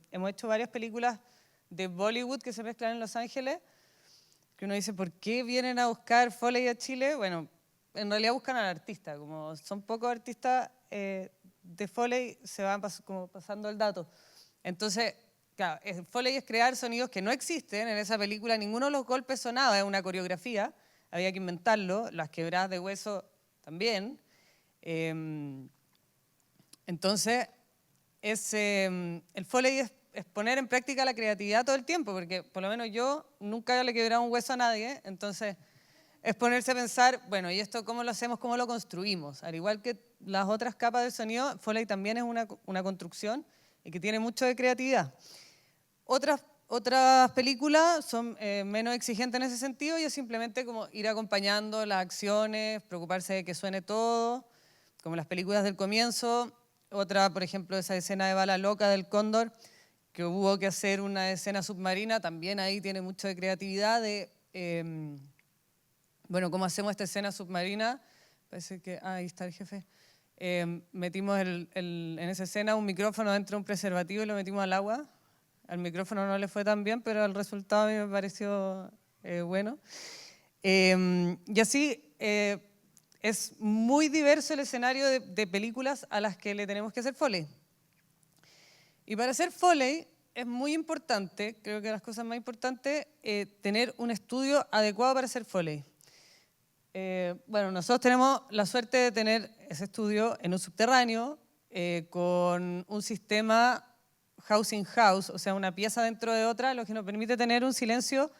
[SPEAKER 17] hemos hecho varias películas de Bollywood que se mezclan en Los Ángeles, que uno dice, ¿por qué vienen a buscar Foley a Chile? Bueno, en realidad buscan al artista. Como son pocos artistas de Foley, se van como pasando el dato. Entonces, claro, Foley es crear sonidos que no existen. En esa película ninguno de los golpes sonaba, es una coreografía, había que inventarlo, las quebradas de hueso también. Entonces, el Foley es poner en práctica la creatividad todo el tiempo, porque por lo menos yo nunca le he quebrado un hueso a nadie, entonces es ponerse a pensar, bueno, ¿y esto cómo lo hacemos, cómo lo construimos? Al igual que las otras capas del sonido, Foley también es una construcción y que tiene mucho de creatividad. Otras películas son menos exigentes en ese sentido y es simplemente como ir acompañando las acciones, preocuparse de que suene todo, como las películas del comienzo. Otra, por ejemplo, esa escena de Bala Loca del Cóndor, que hubo que hacer una escena submarina, también ahí tiene mucho de creatividad de, bueno, ¿cómo hacemos esta escena submarina? Parece que, ahí está el jefe. Metimos en esa escena un micrófono dentro de un preservativo y lo metimos al agua. Al micrófono no le fue tan bien, pero el resultado a mí me pareció bueno. Y así, es muy diverso el escenario de películas a las que le tenemos que hacer Foley. Y para hacer Foley es muy importante, creo que las cosas más importantes, tener un estudio adecuado para hacer Foley. Bueno, nosotros tenemos la suerte de tener ese estudio en un subterráneo con un sistema house in house, o sea, una pieza dentro de otra, lo que nos permite tener un silencio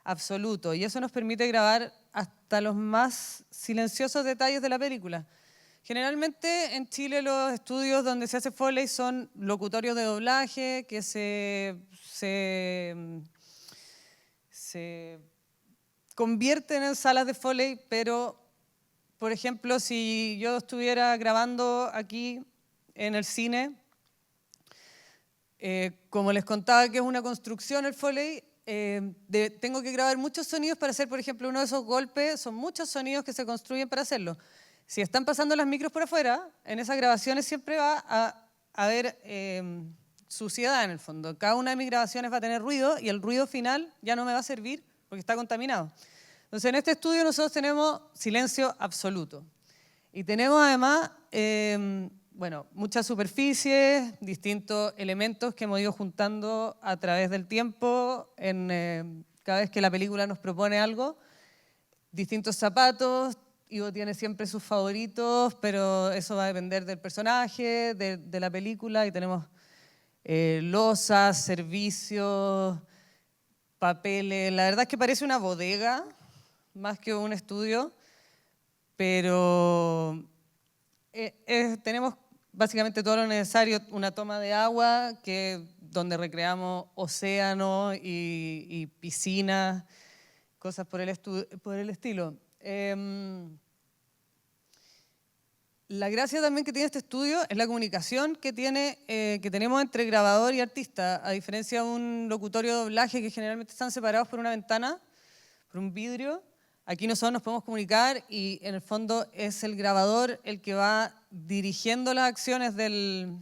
[SPEAKER 17] absoluto. Y eso nos permite grabar hasta los más silenciosos detalles de la película. Generalmente en Chile los estudios donde se hace Foley son locutorios de doblaje que se convierten en salas de Foley, pero, por ejemplo, si yo estuviera grabando aquí en el cine, como les contaba que es una construcción el Foley, tengo que grabar muchos sonidos para hacer, por ejemplo, uno de esos golpes, son muchos sonidos que se construyen para hacerlo. Si están pasando las micros por afuera, en esas grabaciones siempre va a haber suciedad en el fondo. Cada una de mis grabaciones va a tener ruido y el ruido final ya no me va a servir porque está contaminado. Entonces en este estudio nosotros tenemos silencio absoluto. Y tenemos además bueno, muchas superficies, distintos elementos que hemos ido juntando a través del tiempo, cada vez que la película nos propone algo, distintos zapatos. Ivo tiene siempre sus favoritos, pero eso va a depender del personaje, de la película, y tenemos losas, servicios, papeles. La verdad es que parece una bodega más que un estudio, pero tenemos básicamente todo lo necesario, una toma de agua donde recreamos océanos y piscinas, cosas por el estilo. La gracia también que tiene este estudio es la comunicación que tenemos entre grabador y artista, a diferencia de un locutorio de doblaje que generalmente están separados por una ventana, por un vidrio. Aquí nosotros nos podemos comunicar y en el fondo es el grabador el que va dirigiendo las acciones del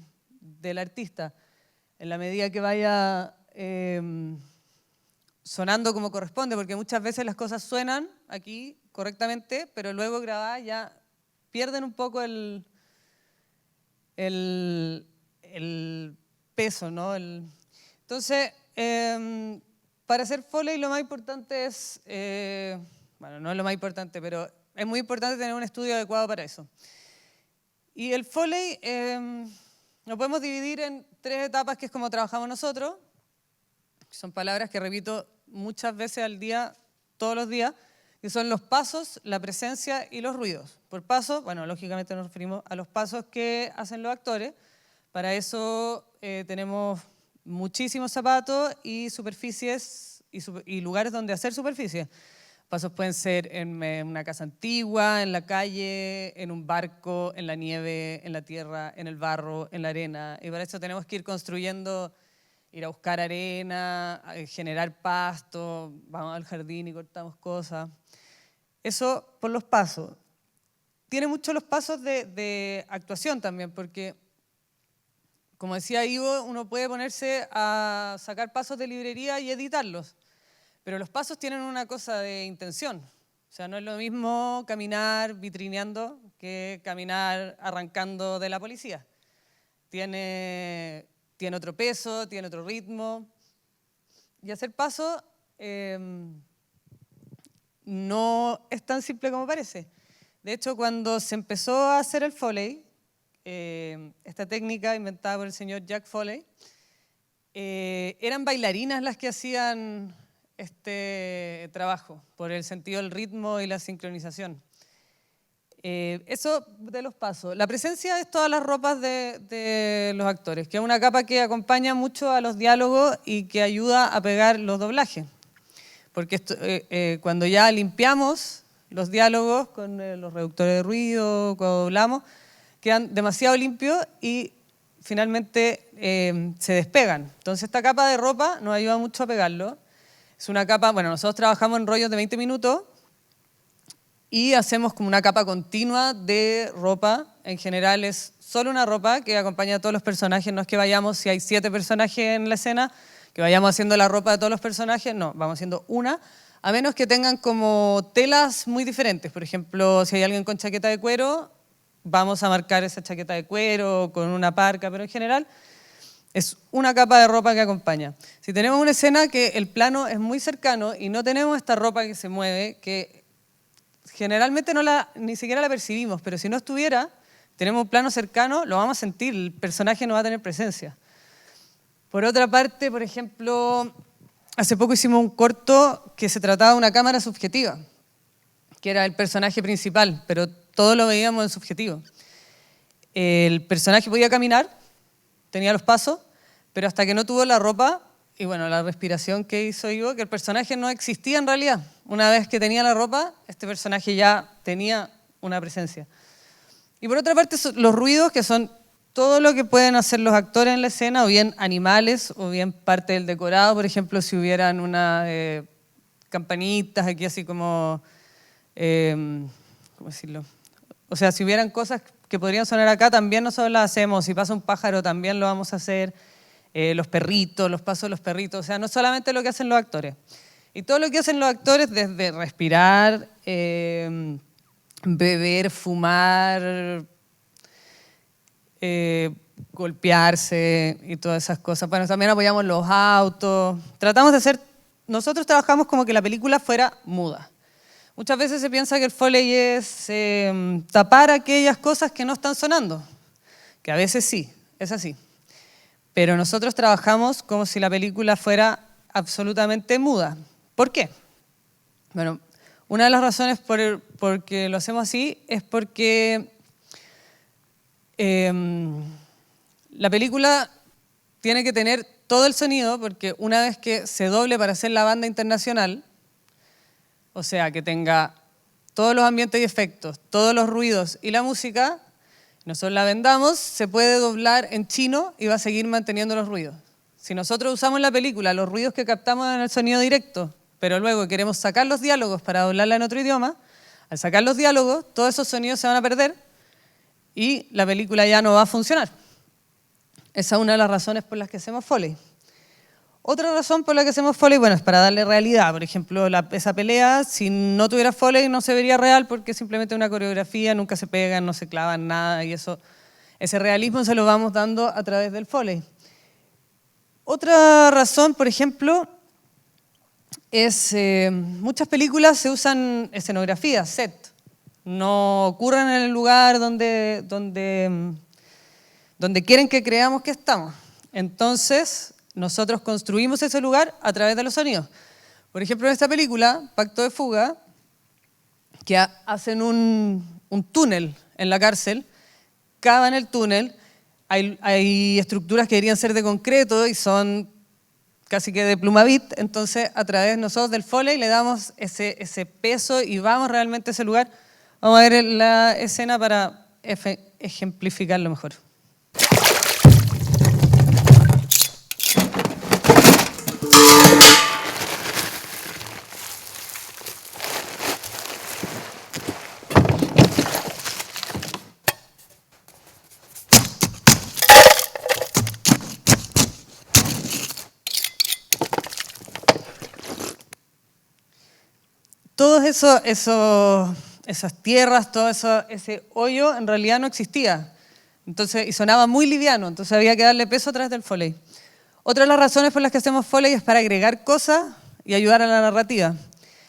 [SPEAKER 17] artista en la medida que vaya sonando como corresponde, porque muchas veces las cosas suenan aquí correctamente, pero luego grabadas ya pierden un poco el peso, ¿no? Entonces, para hacer Foley lo más importante es, bueno, no es lo más importante, pero es muy importante tener un estudio adecuado para eso. Y el Foley lo podemos dividir en 3 etapas, que es como trabajamos nosotros. Son palabras que repito muchas veces al día, todos los días, que son los pasos, la presencia y los ruidos. Por pasos, bueno, lógicamente nos referimos a los pasos que hacen los actores. Para eso tenemos muchísimos zapatos y superficies y lugares donde hacer superficies. Pasos pueden ser en una casa antigua, en la calle, en un barco, en la nieve, en la tierra, en el barro, en la arena. Y para eso tenemos que ir construyendo, ir a buscar arena, generar pasto, vamos al jardín y cortamos cosas. Eso por los pasos. Tiene mucho los pasos de actuación también, porque, como decía Ivo, uno puede ponerse a sacar pasos de librería y editarlos. Pero los pasos tienen una cosa de intención. O sea, no es lo mismo caminar vitrineando que caminar arrancando de la policía. Tiene otro peso, tiene otro ritmo. Y hacer pasos no es tan simple como parece. De hecho, cuando se empezó a hacer el Foley, esta técnica inventada por el señor Jack Foley, eran bailarinas las que hacían este trabajo, por el sentido del ritmo y la sincronización. Eso de los pasos. La presencia es todas las ropas de los actores, que es una capa que acompaña mucho a los diálogos y que ayuda a pegar los doblajes. Porque cuando ya limpiamos los diálogos con los reductores de ruido, cuando doblamos, quedan demasiado limpios y finalmente se despegan. Entonces esta capa de ropa nos ayuda mucho a pegarlo. Es una capa, bueno, nosotros trabajamos en rollos de 20 minutos y hacemos como una capa continua de ropa. En general es solo una ropa que acompaña a todos los personajes. No es que vayamos, si hay 7 personajes en la escena, que vayamos haciendo la ropa de todos los personajes. No, vamos haciendo una a menos que tengan como telas muy diferentes. Por ejemplo, si hay alguien con chaqueta de cuero, vamos a marcar esa chaqueta de cuero con una parca, pero en general es una capa de ropa que acompaña. Si tenemos una escena que el plano es muy cercano y no tenemos esta ropa que se mueve, que generalmente ni siquiera la percibimos, pero si no estuviera, tenemos un plano cercano, lo vamos a sentir, el personaje no va a tener presencia. Por otra parte, por ejemplo, hace poco hicimos un corto que se trataba de una cámara subjetiva, que era el personaje principal, pero todo lo veíamos en subjetivo. El personaje podía caminar, tenía los pasos, pero hasta que no tuvo la ropa y bueno, la respiración que hizo Ivo, que el personaje no existía en realidad. Una vez que tenía la ropa, este personaje ya tenía una presencia. Y por otra parte, los ruidos, que son todo lo que pueden hacer los actores en la escena, o bien animales, o bien parte del decorado. Por ejemplo, si hubieran unas campanitas aquí así como, ¿cómo decirlo? O sea, si hubieran cosas que podrían sonar acá, también nosotros las hacemos. Si pasa un pájaro, también lo vamos a hacer. Los perritos, los pasos de los perritos. O sea, no solamente lo que hacen los actores. Y todo lo que hacen los actores, desde respirar, beber, fumar, golpearse y todas esas cosas. Bueno, también apoyamos los autos. Tratamos de hacer, nosotros trabajamos como que la película fuera muda. Muchas veces se piensa que el Foley es tapar aquellas cosas que no están sonando, que a veces sí, es así. Pero nosotros trabajamos como si la película fuera absolutamente muda. ¿Por qué? Bueno, una de las razones por que lo hacemos así es porque la película tiene que tener todo el sonido, porque una vez que se doble para hacer la banda internacional, o sea, que tenga todos los ambientes y efectos, todos los ruidos y la música, nosotros la vendamos, se puede doblar en chino y va a seguir manteniendo los ruidos. Si nosotros usamos en la película los ruidos que captamos en el sonido directo, pero luego queremos sacar los diálogos para doblarla en otro idioma, al sacar los diálogos, todos esos sonidos se van a perder y la película ya no va a funcionar. Esa es una de las razones por las que hacemos Foley. Otra razón por la que hacemos Foley, bueno, es para darle realidad. Por ejemplo, esa pelea, si no tuviera Foley, no se vería real porque es simplemente una coreografía, nunca se pegan, no se clavan nada, y ese realismo se lo vamos dando a través del Foley. Otra razón, por ejemplo, es muchas películas se usan escenografías, set. No ocurren en el lugar donde quieren que creamos que estamos. Entonces, nosotros construimos ese lugar a través de los sonidos. Por ejemplo, en esta película, Pacto de Fuga, que hacen un túnel en la cárcel, cavan el túnel, hay estructuras que deberían ser de concreto y son casi que de plumavit, entonces a través nosotros del Foley le damos ese peso y vamos realmente a ese lugar. Vamos a ver la escena para ejemplificarlo mejor. Todos esas tierras, todo ese hoyo en realidad no existía. Entonces, y sonaba muy liviano, entonces había que darle peso a través del Foley. Otra de las razones por las que hacemos Foley es para agregar cosas y ayudar a la narrativa.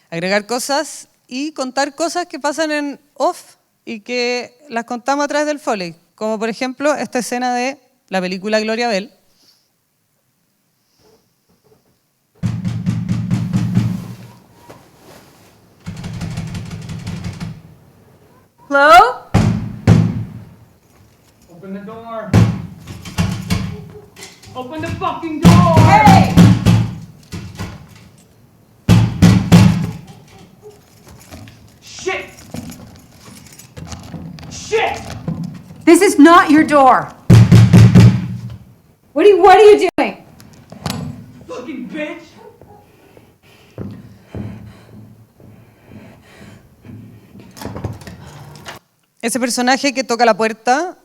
[SPEAKER 17] Agregar cosas y contar cosas que pasan en off y que las contamos a través del Foley. Como por ejemplo esta escena de la película Gloria Bell.
[SPEAKER 5] Hello?
[SPEAKER 8] Open the door. Open the fucking door!
[SPEAKER 5] Hey!
[SPEAKER 8] Shit! Shit!
[SPEAKER 11] This is not your door. What are you doing?
[SPEAKER 8] Fucking bitch!
[SPEAKER 17] Ese personaje que toca la puerta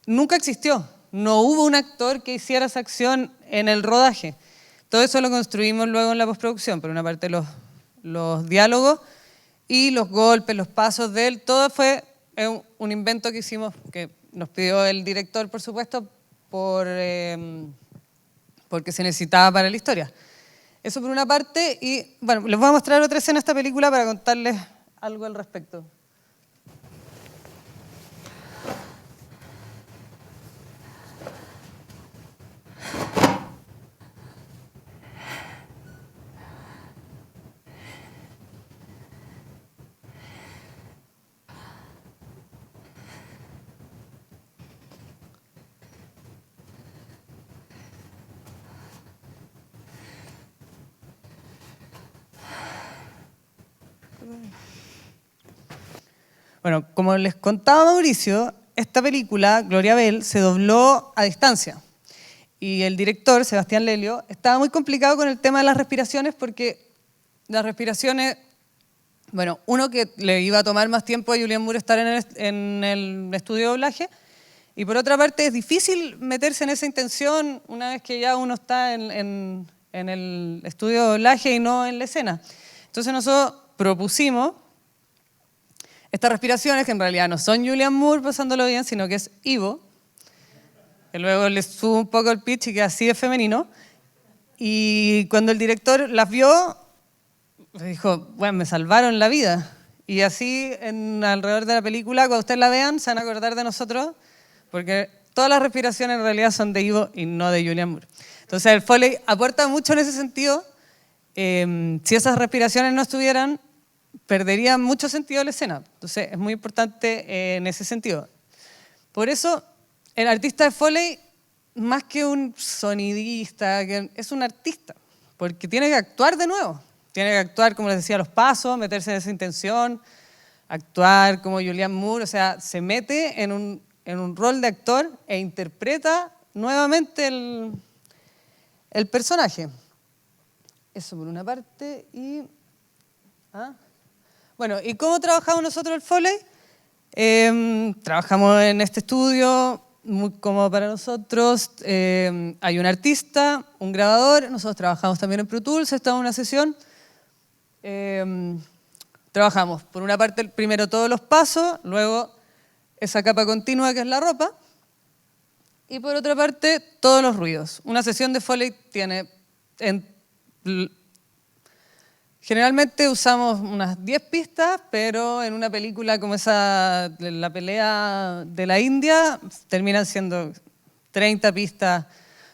[SPEAKER 17] nunca existió. No hubo un actor que hiciera esa acción en el rodaje. Todo eso lo construimos luego en la postproducción. Por una parte los diálogos y los golpes, los pasos de él, todo fue un invento que hicimos, que nos pidió el director, por supuesto, porque se necesitaba para la historia. Eso por una parte, y bueno, les voy a mostrar otra escena de esta película para contarles algo al respecto. Bueno, como les contaba Mauricio, esta película, Gloria Bell, se dobló a distancia. Y el director, Sebastián Lelio, estaba muy complicado con el tema de las respiraciones porque las respiraciones, bueno, uno que le iba a tomar más tiempo a Julianne Moore estar en el estudio de doblaje, y por otra parte es difícil meterse en esa intención una vez que ya uno está en el estudio de doblaje y no en la escena. Entonces nosotros propusimos estas respiraciones, que en realidad no son Julianne Moore pasándolo bien, sino que es Ivo, que luego le subo un poco el pitch y que así es femenino. Y cuando el director las vio, dijo, bueno, me salvaron la vida. Y así, alrededor de la película, cuando ustedes la vean, se van a acordar de nosotros, porque todas las respiraciones en realidad son de Ivo y no de Julianne Moore. Entonces el Foley aporta mucho en ese sentido. Si esas respiraciones no estuvieran, perdería mucho sentido la escena. Entonces es muy importante en ese sentido. Por eso el artista de Foley, más que un sonidista, es un artista, porque tiene que actuar de nuevo. Tiene que actuar, como les decía, los pasos, meterse en esa intención, actuar como Julianne Moore, o sea, se mete en un rol de actor e interpreta nuevamente el personaje. Eso por una parte. Bueno, ¿y cómo trabajamos nosotros el Foley? Trabajamos en este estudio, muy cómodo para nosotros. Hay un artista, un grabador, nosotros trabajamos también en Pro Tools, estamos en una sesión. Trabajamos, por una parte, primero todos los pasos, luego esa capa continua que es la ropa, y por otra parte, todos los ruidos. Una sesión de Foley tiene... Generalmente usamos unas 10 pistas, pero en una película como esa, la pelea de la India, terminan siendo 30 pistas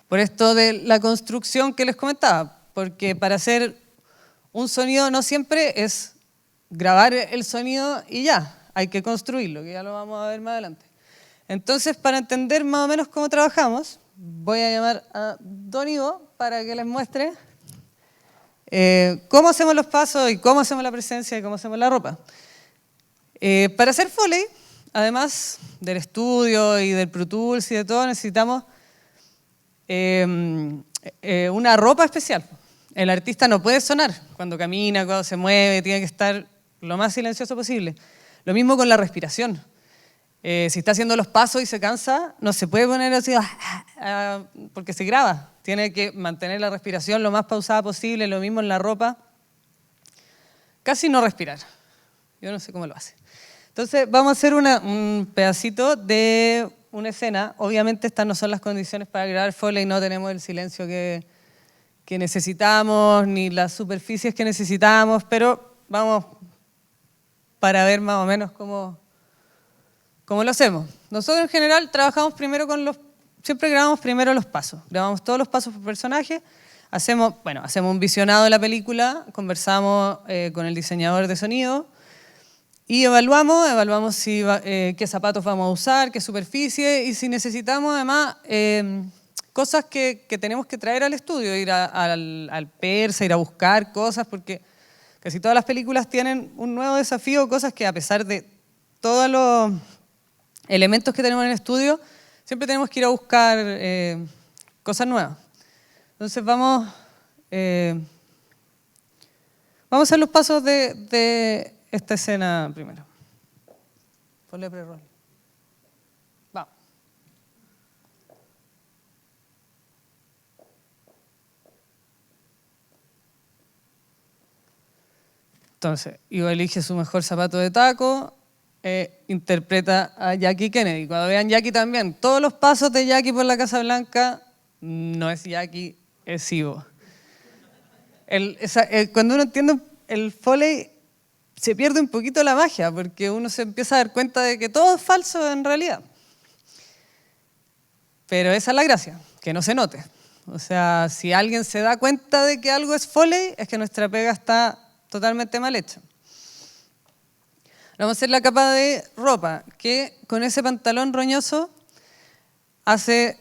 [SPEAKER 17] por esto de la construcción que les comentaba. Porque para hacer un sonido no siempre es grabar el sonido y ya, hay que construirlo, que ya lo vamos a ver más adelante. Entonces, para entender más o menos cómo trabajamos, voy a llamar a Don Ivo para que les muestre cómo hacemos los pasos y cómo hacemos la presencia y cómo hacemos la ropa. Para hacer Foley, además del estudio y del Pro Tools y de todo, necesitamos una ropa especial. El artista no puede sonar cuando camina, cuando se mueve, tiene que estar lo más silencioso posible. Lo mismo con la respiración. Si está haciendo los pasos y se cansa, no se puede poner así porque se graba. Tiene que mantener la respiración lo más pausada posible, lo mismo en la ropa. Casi no respirar. Yo no sé cómo lo hace. Entonces vamos a hacer un pedacito de una escena. Obviamente estas no son las condiciones para grabar Foley, no tenemos el silencio que necesitamos, ni las superficies que necesitamos, pero vamos para ver más o menos cómo lo hacemos. Nosotros en general trabajamos primero siempre grabamos primero los pasos. Grabamos todos los pasos por personaje. Hacemos un visionado de la película, conversamos con el diseñador de sonido y evaluamos qué zapatos vamos a usar, qué superficie y si necesitamos además cosas que tenemos que traer al estudio, ir al persa, ir a buscar cosas, porque casi todas las películas tienen un nuevo desafío, cosas que a pesar de todos los elementos que tenemos en el estudio, siempre tenemos que ir a buscar cosas nuevas. Entonces vamos a hacer los pasos de esta escena primero. Ponle pre-roll. Vamos. Entonces, Ivo elige su mejor zapato de taco, interpreta a Jackie Kennedy. Cuando vean Jackie también, todos los pasos de Jackie por la Casa Blanca, no es Jackie, es Ivo. Cuando uno entiende el Foley, se pierde un poquito la magia, porque uno se empieza a dar cuenta de que todo es falso en realidad. Pero esa es la gracia, que no se note. O sea, si alguien se da cuenta de que algo es Foley, es que nuestra pega está totalmente mal hecha. Vamos a hacer la capa de ropa, que con ese pantalón roñoso hace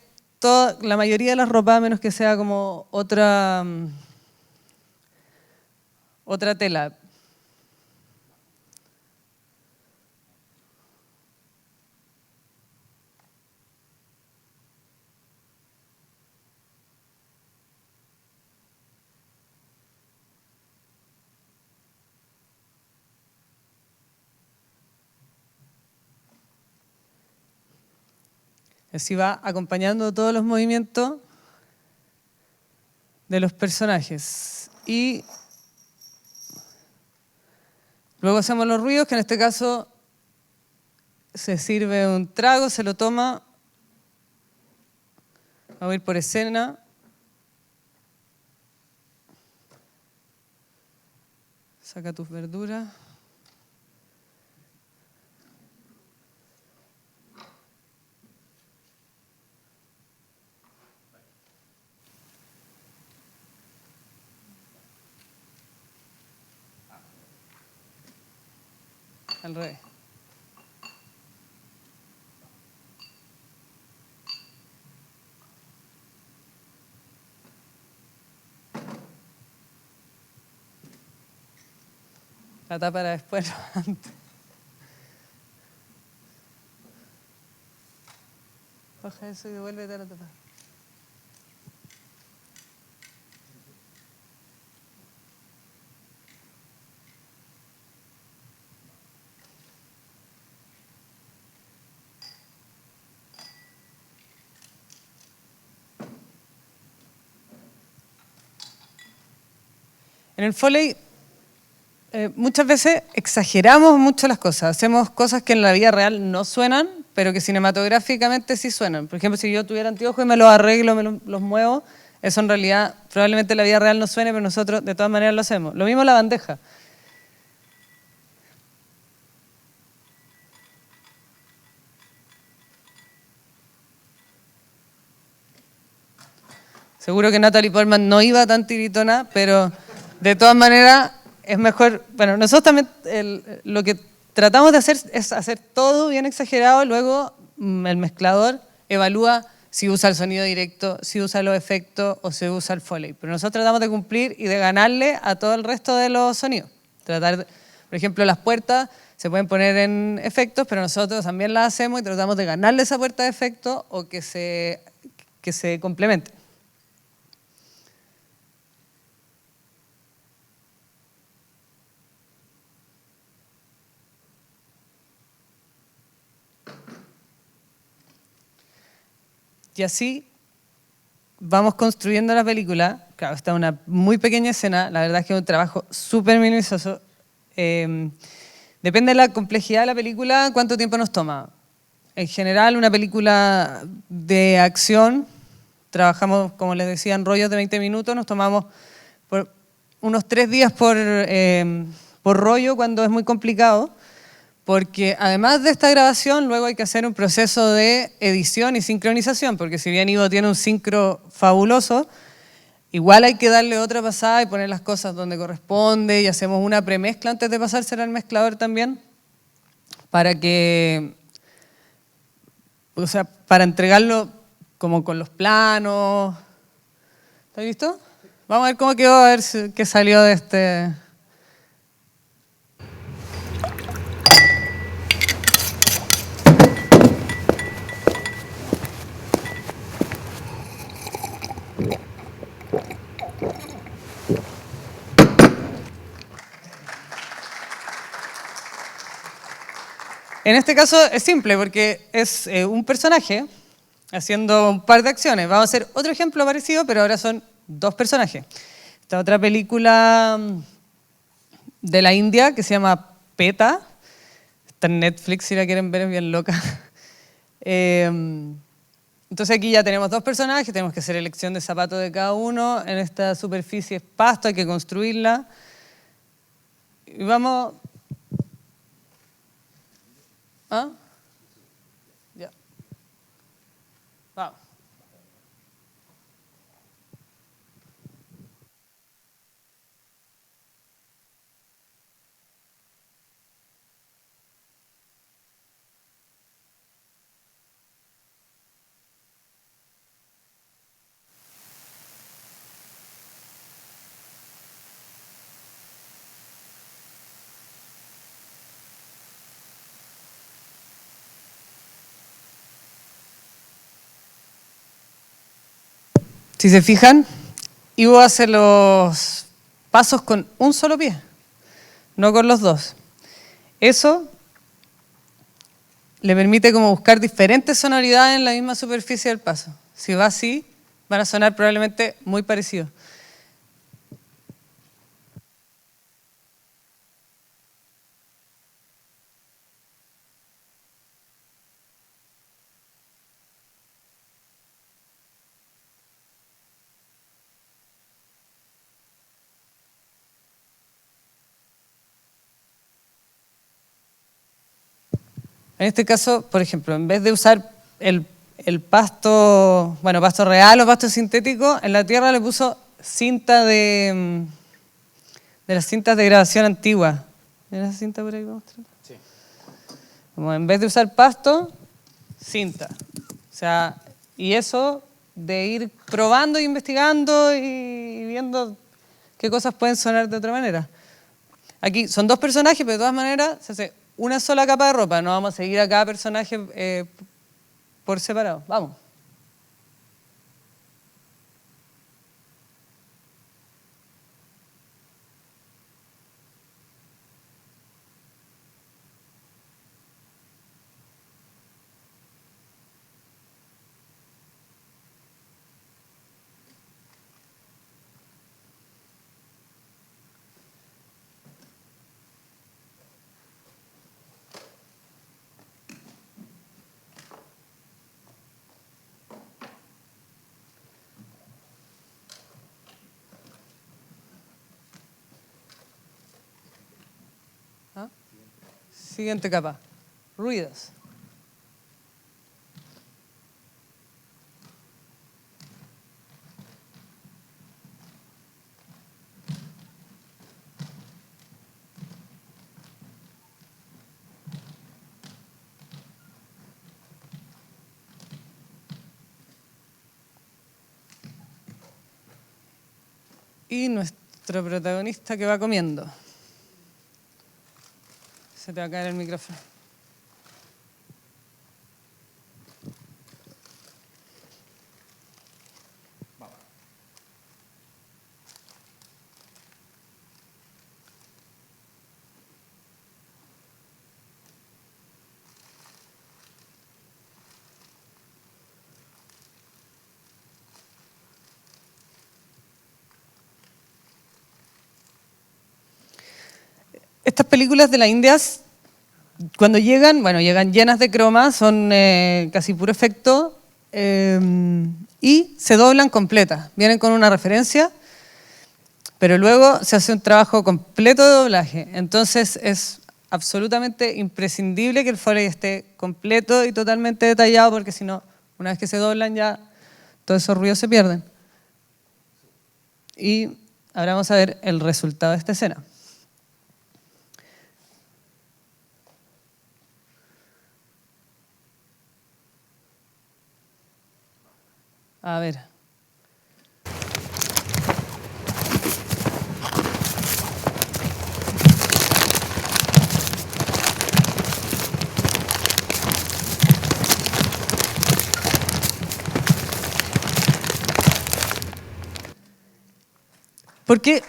[SPEAKER 17] la mayoría de las ropas, a menos que sea como otra tela. Así va acompañando todos los movimientos de los personajes. Y luego hacemos los ruidos, que en este caso se sirve un trago, se lo toma. Vamos a ir por escena. Saca tus verduras. Al revés. La tapa era después, no antes. Baja eso y devuélvete a la tapa. En el Foley muchas veces exageramos mucho las cosas. Hacemos cosas que en la vida real no suenan, pero que cinematográficamente sí suenan. Por ejemplo, si yo tuviera anteojos y me los arreglo, los muevo, eso en realidad probablemente en la vida real no suene, pero nosotros de todas maneras lo hacemos. Lo mismo la bandeja. Seguro que Natalie Portman no iba tan tiritona, pero de todas maneras es mejor. Bueno, nosotros también lo que tratamos de hacer es hacer todo bien exagerado, luego el mezclador evalúa si usa el sonido directo, si usa los efectos o si usa el Foley. Pero nosotros tratamos de cumplir y de ganarle a todo el resto de los sonidos. Por ejemplo, las puertas se pueden poner en efectos, pero nosotros también las hacemos y tratamos de ganarle esa puerta de efecto o que se complemente. Y así vamos construyendo la película. Claro, está una muy pequeña escena, la verdad es que es un trabajo súper minucioso. Depende de la complejidad de la película, cuánto tiempo nos toma. En general, una película de acción, trabajamos, como les decía, en rollos de 20 minutos, nos tomamos unos 3 días por rollo cuando es muy complicado. Porque además de esta grabación, luego hay que hacer un proceso de edición y sincronización, porque si bien Ivo tiene un sincro fabuloso, igual hay que darle otra pasada y poner las cosas donde corresponde, y hacemos una premezcla antes de pasársela al mezclador también, para entregarlo como con los planos. ¿Está listo? Vamos a ver cómo quedó, a ver qué salió de este... En este caso es simple porque es un personaje haciendo un par de acciones. Vamos a hacer otro ejemplo parecido, pero ahora son 2 personajes. Esta otra película de la India que se llama PETA. Está en Netflix si la quieren ver, es bien loca. Entonces aquí ya tenemos dos personajes, tenemos que hacer elección de zapatos de cada uno. En esta superficie es pasto, hay que construirla. Y vamos... ¿Ah? Ya. Vamos. Si se fijan, Ivo hace los pasos con un solo pie, no con los dos. Eso le permite como buscar diferentes sonoridades en la misma superficie del paso. Si va así, van a sonar probablemente muy parecidos. En este caso, por ejemplo, en vez de usar el pasto, bueno, pasto real o pasto sintético, en la tierra le puso cinta de las cintas de grabación antigua. ¿Ven esa cinta por ahí? Sí. Como en vez de usar pasto, cinta. O sea, y eso de ir probando e investigando y viendo qué cosas pueden sonar de otra manera. Aquí son dos personajes, pero de todas maneras se hace una sola capa de ropa. No vamos a seguir a cada personaje por separado. Vamos. Siguiente capa. Ruidos. Y nuestro protagonista que va comiendo. Se te va a caer el micrófono. Estas películas de la India, cuando llegan, bueno, llegan llenas de croma, son casi puro efecto, y se doblan completas. Vienen con una referencia, pero luego se hace un trabajo completo de doblaje. Entonces es absolutamente imprescindible que el Foley esté completo y totalmente detallado, porque si no, una vez que se doblan ya todos esos ruidos se pierden. Y ahora vamos a ver el resultado de esta escena. A ver. Porque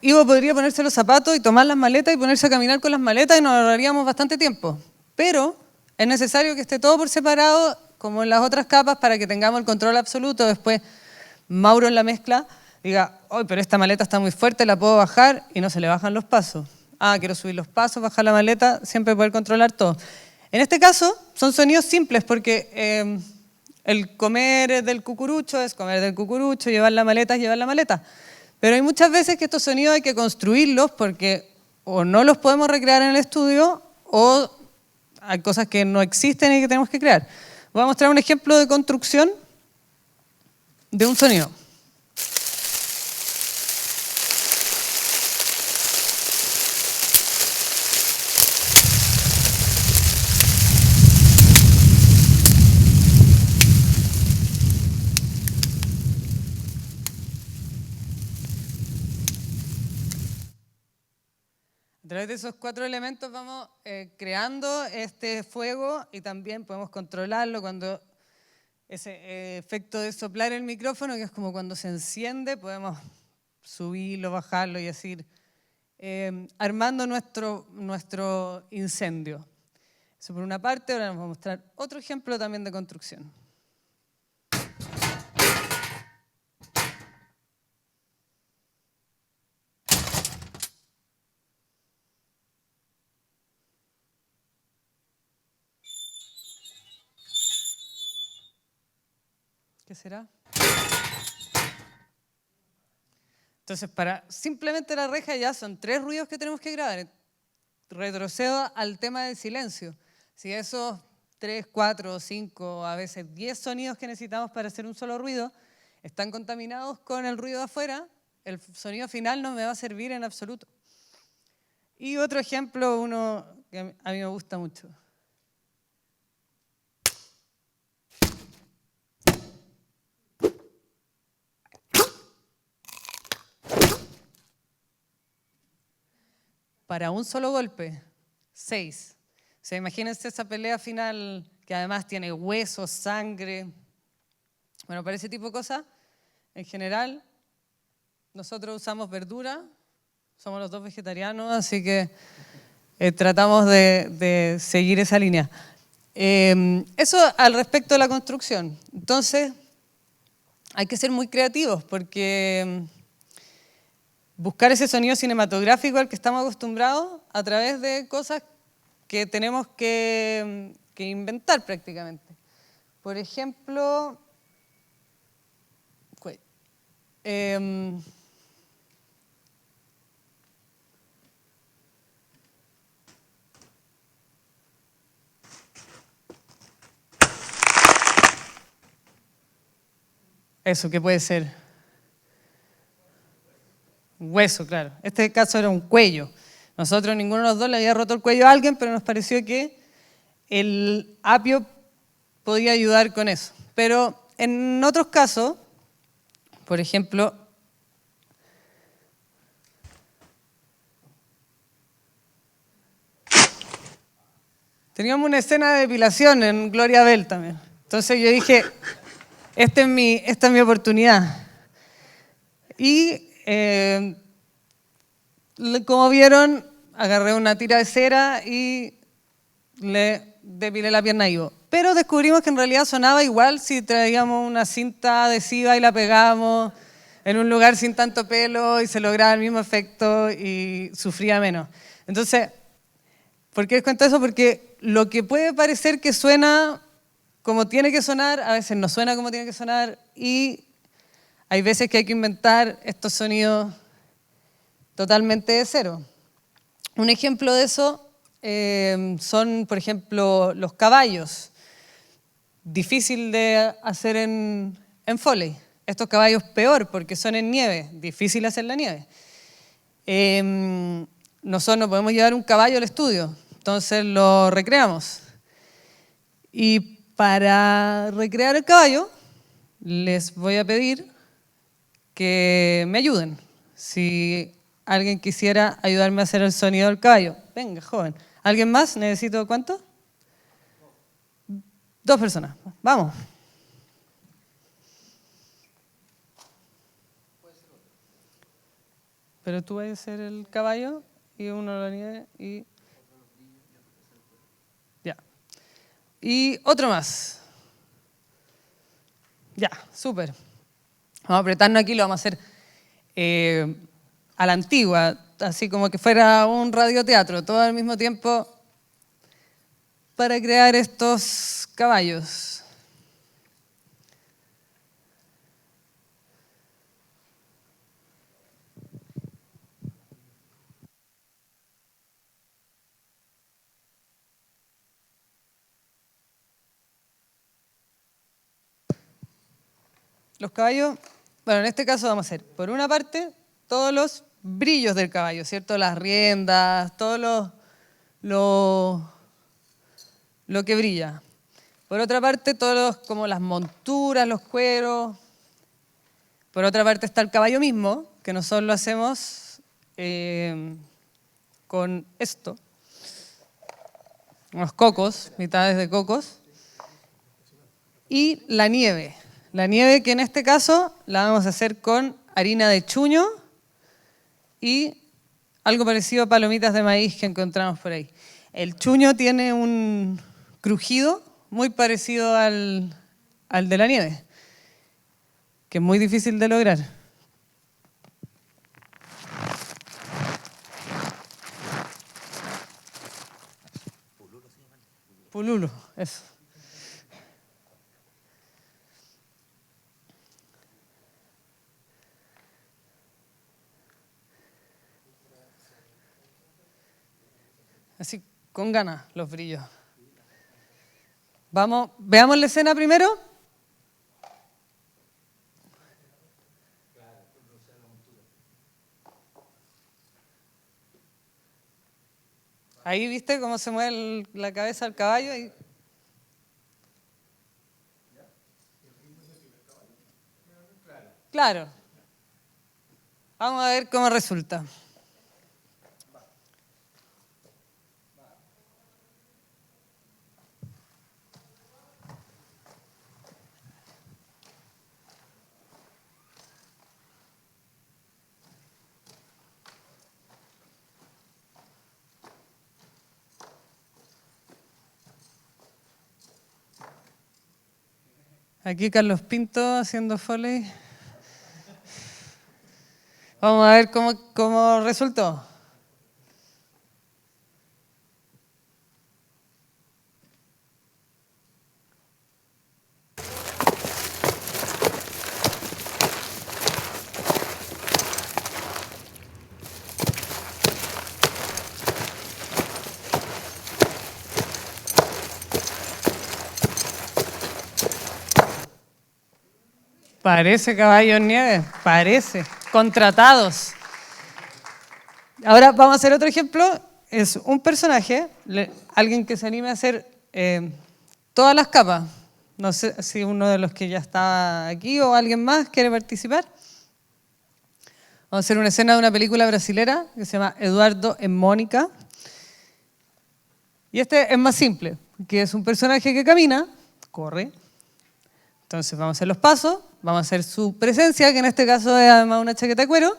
[SPEAKER 17] Ivo podría ponerse los zapatos y tomar las maletas y ponerse a caminar con las maletas y nos ahorraríamos bastante tiempo. Pero es necesario que esté todo por separado, como en las otras capas, para que tengamos el control absoluto. Después, Mauro en la mezcla diga, oh, pero esta maleta está muy fuerte, la puedo bajar, y no se le bajan los pasos. Ah, quiero subir los pasos, bajar la maleta, siempre poder controlar todo. En este caso, son sonidos simples porque el comer del cucurucho es comer del cucurucho, llevar la maleta es llevar la maleta. Pero hay muchas veces que estos sonidos hay que construirlos porque o no los podemos recrear en el estudio o hay cosas que no existen y que tenemos que crear. Voy a mostrar un ejemplo de construcción de un sonido. A través de esos 4 elementos vamos creando este fuego y también podemos controlarlo cuando ese efecto de soplar el micrófono, que es como cuando se enciende, podemos subirlo, bajarlo y así armando nuestro incendio. Eso por una parte. Ahora nos voy a mostrar otro ejemplo también de construcción. ¿Qué será? Entonces, para simplemente la reja ya son 3 ruidos que tenemos que grabar. Retrocedo al tema del silencio. Si esos 3, 4, 5, a veces 10 sonidos que necesitamos para hacer un solo ruido están contaminados con el ruido de afuera, el sonido final no me va a servir en absoluto. Y otro ejemplo, uno que a mí me gusta mucho. Para un solo golpe, 6. O sea, imagínense esa pelea final que además tiene huesos, sangre. Bueno, para ese tipo de cosas, en general, nosotros usamos verdura, somos los 2 vegetarianos, así que tratamos de seguir esa línea. Eso al respecto de la construcción. Entonces, hay que ser muy creativos porque buscar ese sonido cinematográfico al que estamos acostumbrados a través de cosas que tenemos que inventar prácticamente. Por ejemplo, eso, ¿qué puede ser? Un hueso, claro. Este caso era un cuello. Nosotros, ninguno de los dos le había roto el cuello a alguien, pero nos pareció que el apio podía ayudar con eso. Pero en otros casos, por ejemplo, teníamos una escena de depilación en Gloria Bell también. Entonces yo dije, esta es mi oportunidad. Y como vieron, agarré una tira de cera y le depilé la pierna a Ivo. Pero descubrimos que en realidad sonaba igual si traíamos una cinta adhesiva y la pegábamos en un lugar sin tanto pelo y se lograba el mismo efecto y sufría menos. Entonces, ¿por qué les cuento eso? Porque lo que puede parecer que suena como tiene que sonar, a veces no suena como tiene que sonar y hay veces que hay que inventar estos sonidos totalmente de cero. Un ejemplo de eso son, por ejemplo, los caballos. Difícil de hacer en Foley. Estos caballos peor porque son en nieve, difícil hacer la nieve. Nosotros no podemos llevar un caballo al estudio, entonces lo recreamos. Y para recrear el caballo, les voy a pedir que me ayuden. Si alguien quisiera ayudarme a hacer el sonido del caballo. Venga, joven. ¿Alguien más? ¿Necesito cuánto? 2 personas. Vamos. Pero tú vas a hacer el caballo y uno lo nieve y... Ya. Y otro más. Ya, súper. Vamos a apretarnos aquí, lo vamos a hacer a la antigua, así como que fuera un radioteatro, todo al mismo tiempo, para crear estos caballos. Los caballos, bueno, en este caso vamos a hacer, por una parte, todos los brillos del caballo, ¿cierto? Las riendas, todo lo que brilla. Por otra parte, todos como las monturas, los cueros. Por otra parte está el caballo mismo, que nosotros lo hacemos con esto. Unos cocos, mitades de cocos. Y la nieve. La nieve que en este caso la vamos a hacer con harina de chuño y algo parecido a palomitas de maíz que encontramos por ahí. El chuño tiene un crujido muy parecido al de la nieve, que es muy difícil de lograr. Pululo, eso. Así, con ganas, los brillos. Vamos, veamos la escena primero. Ahí, ¿viste cómo se mueve la cabeza del caballo? Y... Claro. Vamos a ver cómo resulta. Aquí Carlos Pinto haciendo Foley. Vamos a ver cómo resultó. Parece caballo en nieve, parece. Contratados. Ahora vamos a hacer otro ejemplo. Es un personaje, alguien que se anime a hacer todas las capas. No sé si uno de los que ya está aquí o alguien más quiere participar. Vamos a hacer una escena de una película brasilera que se llama Eduardo en Mónica. Y este es más simple, que es un personaje que camina, corre. Entonces vamos a hacer los pasos, vamos a hacer su presencia, que en este caso es además una chaqueta de cuero,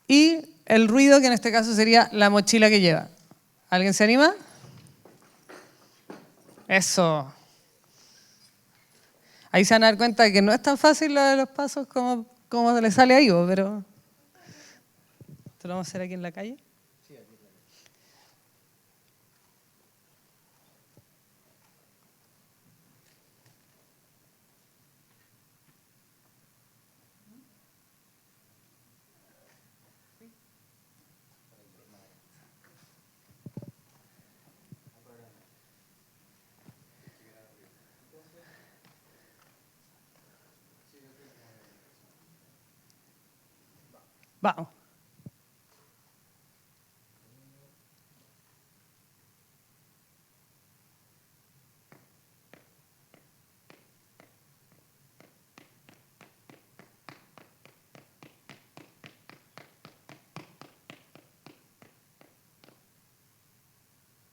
[SPEAKER 17] y el ruido, que en este caso sería la mochila que lleva. ¿Alguien se anima? Eso. Ahí se van a dar cuenta de que no es tan fácil lo de los pasos como le sale a Ivo, pero... ¿Esto lo vamos a hacer aquí en la calle? Vamos.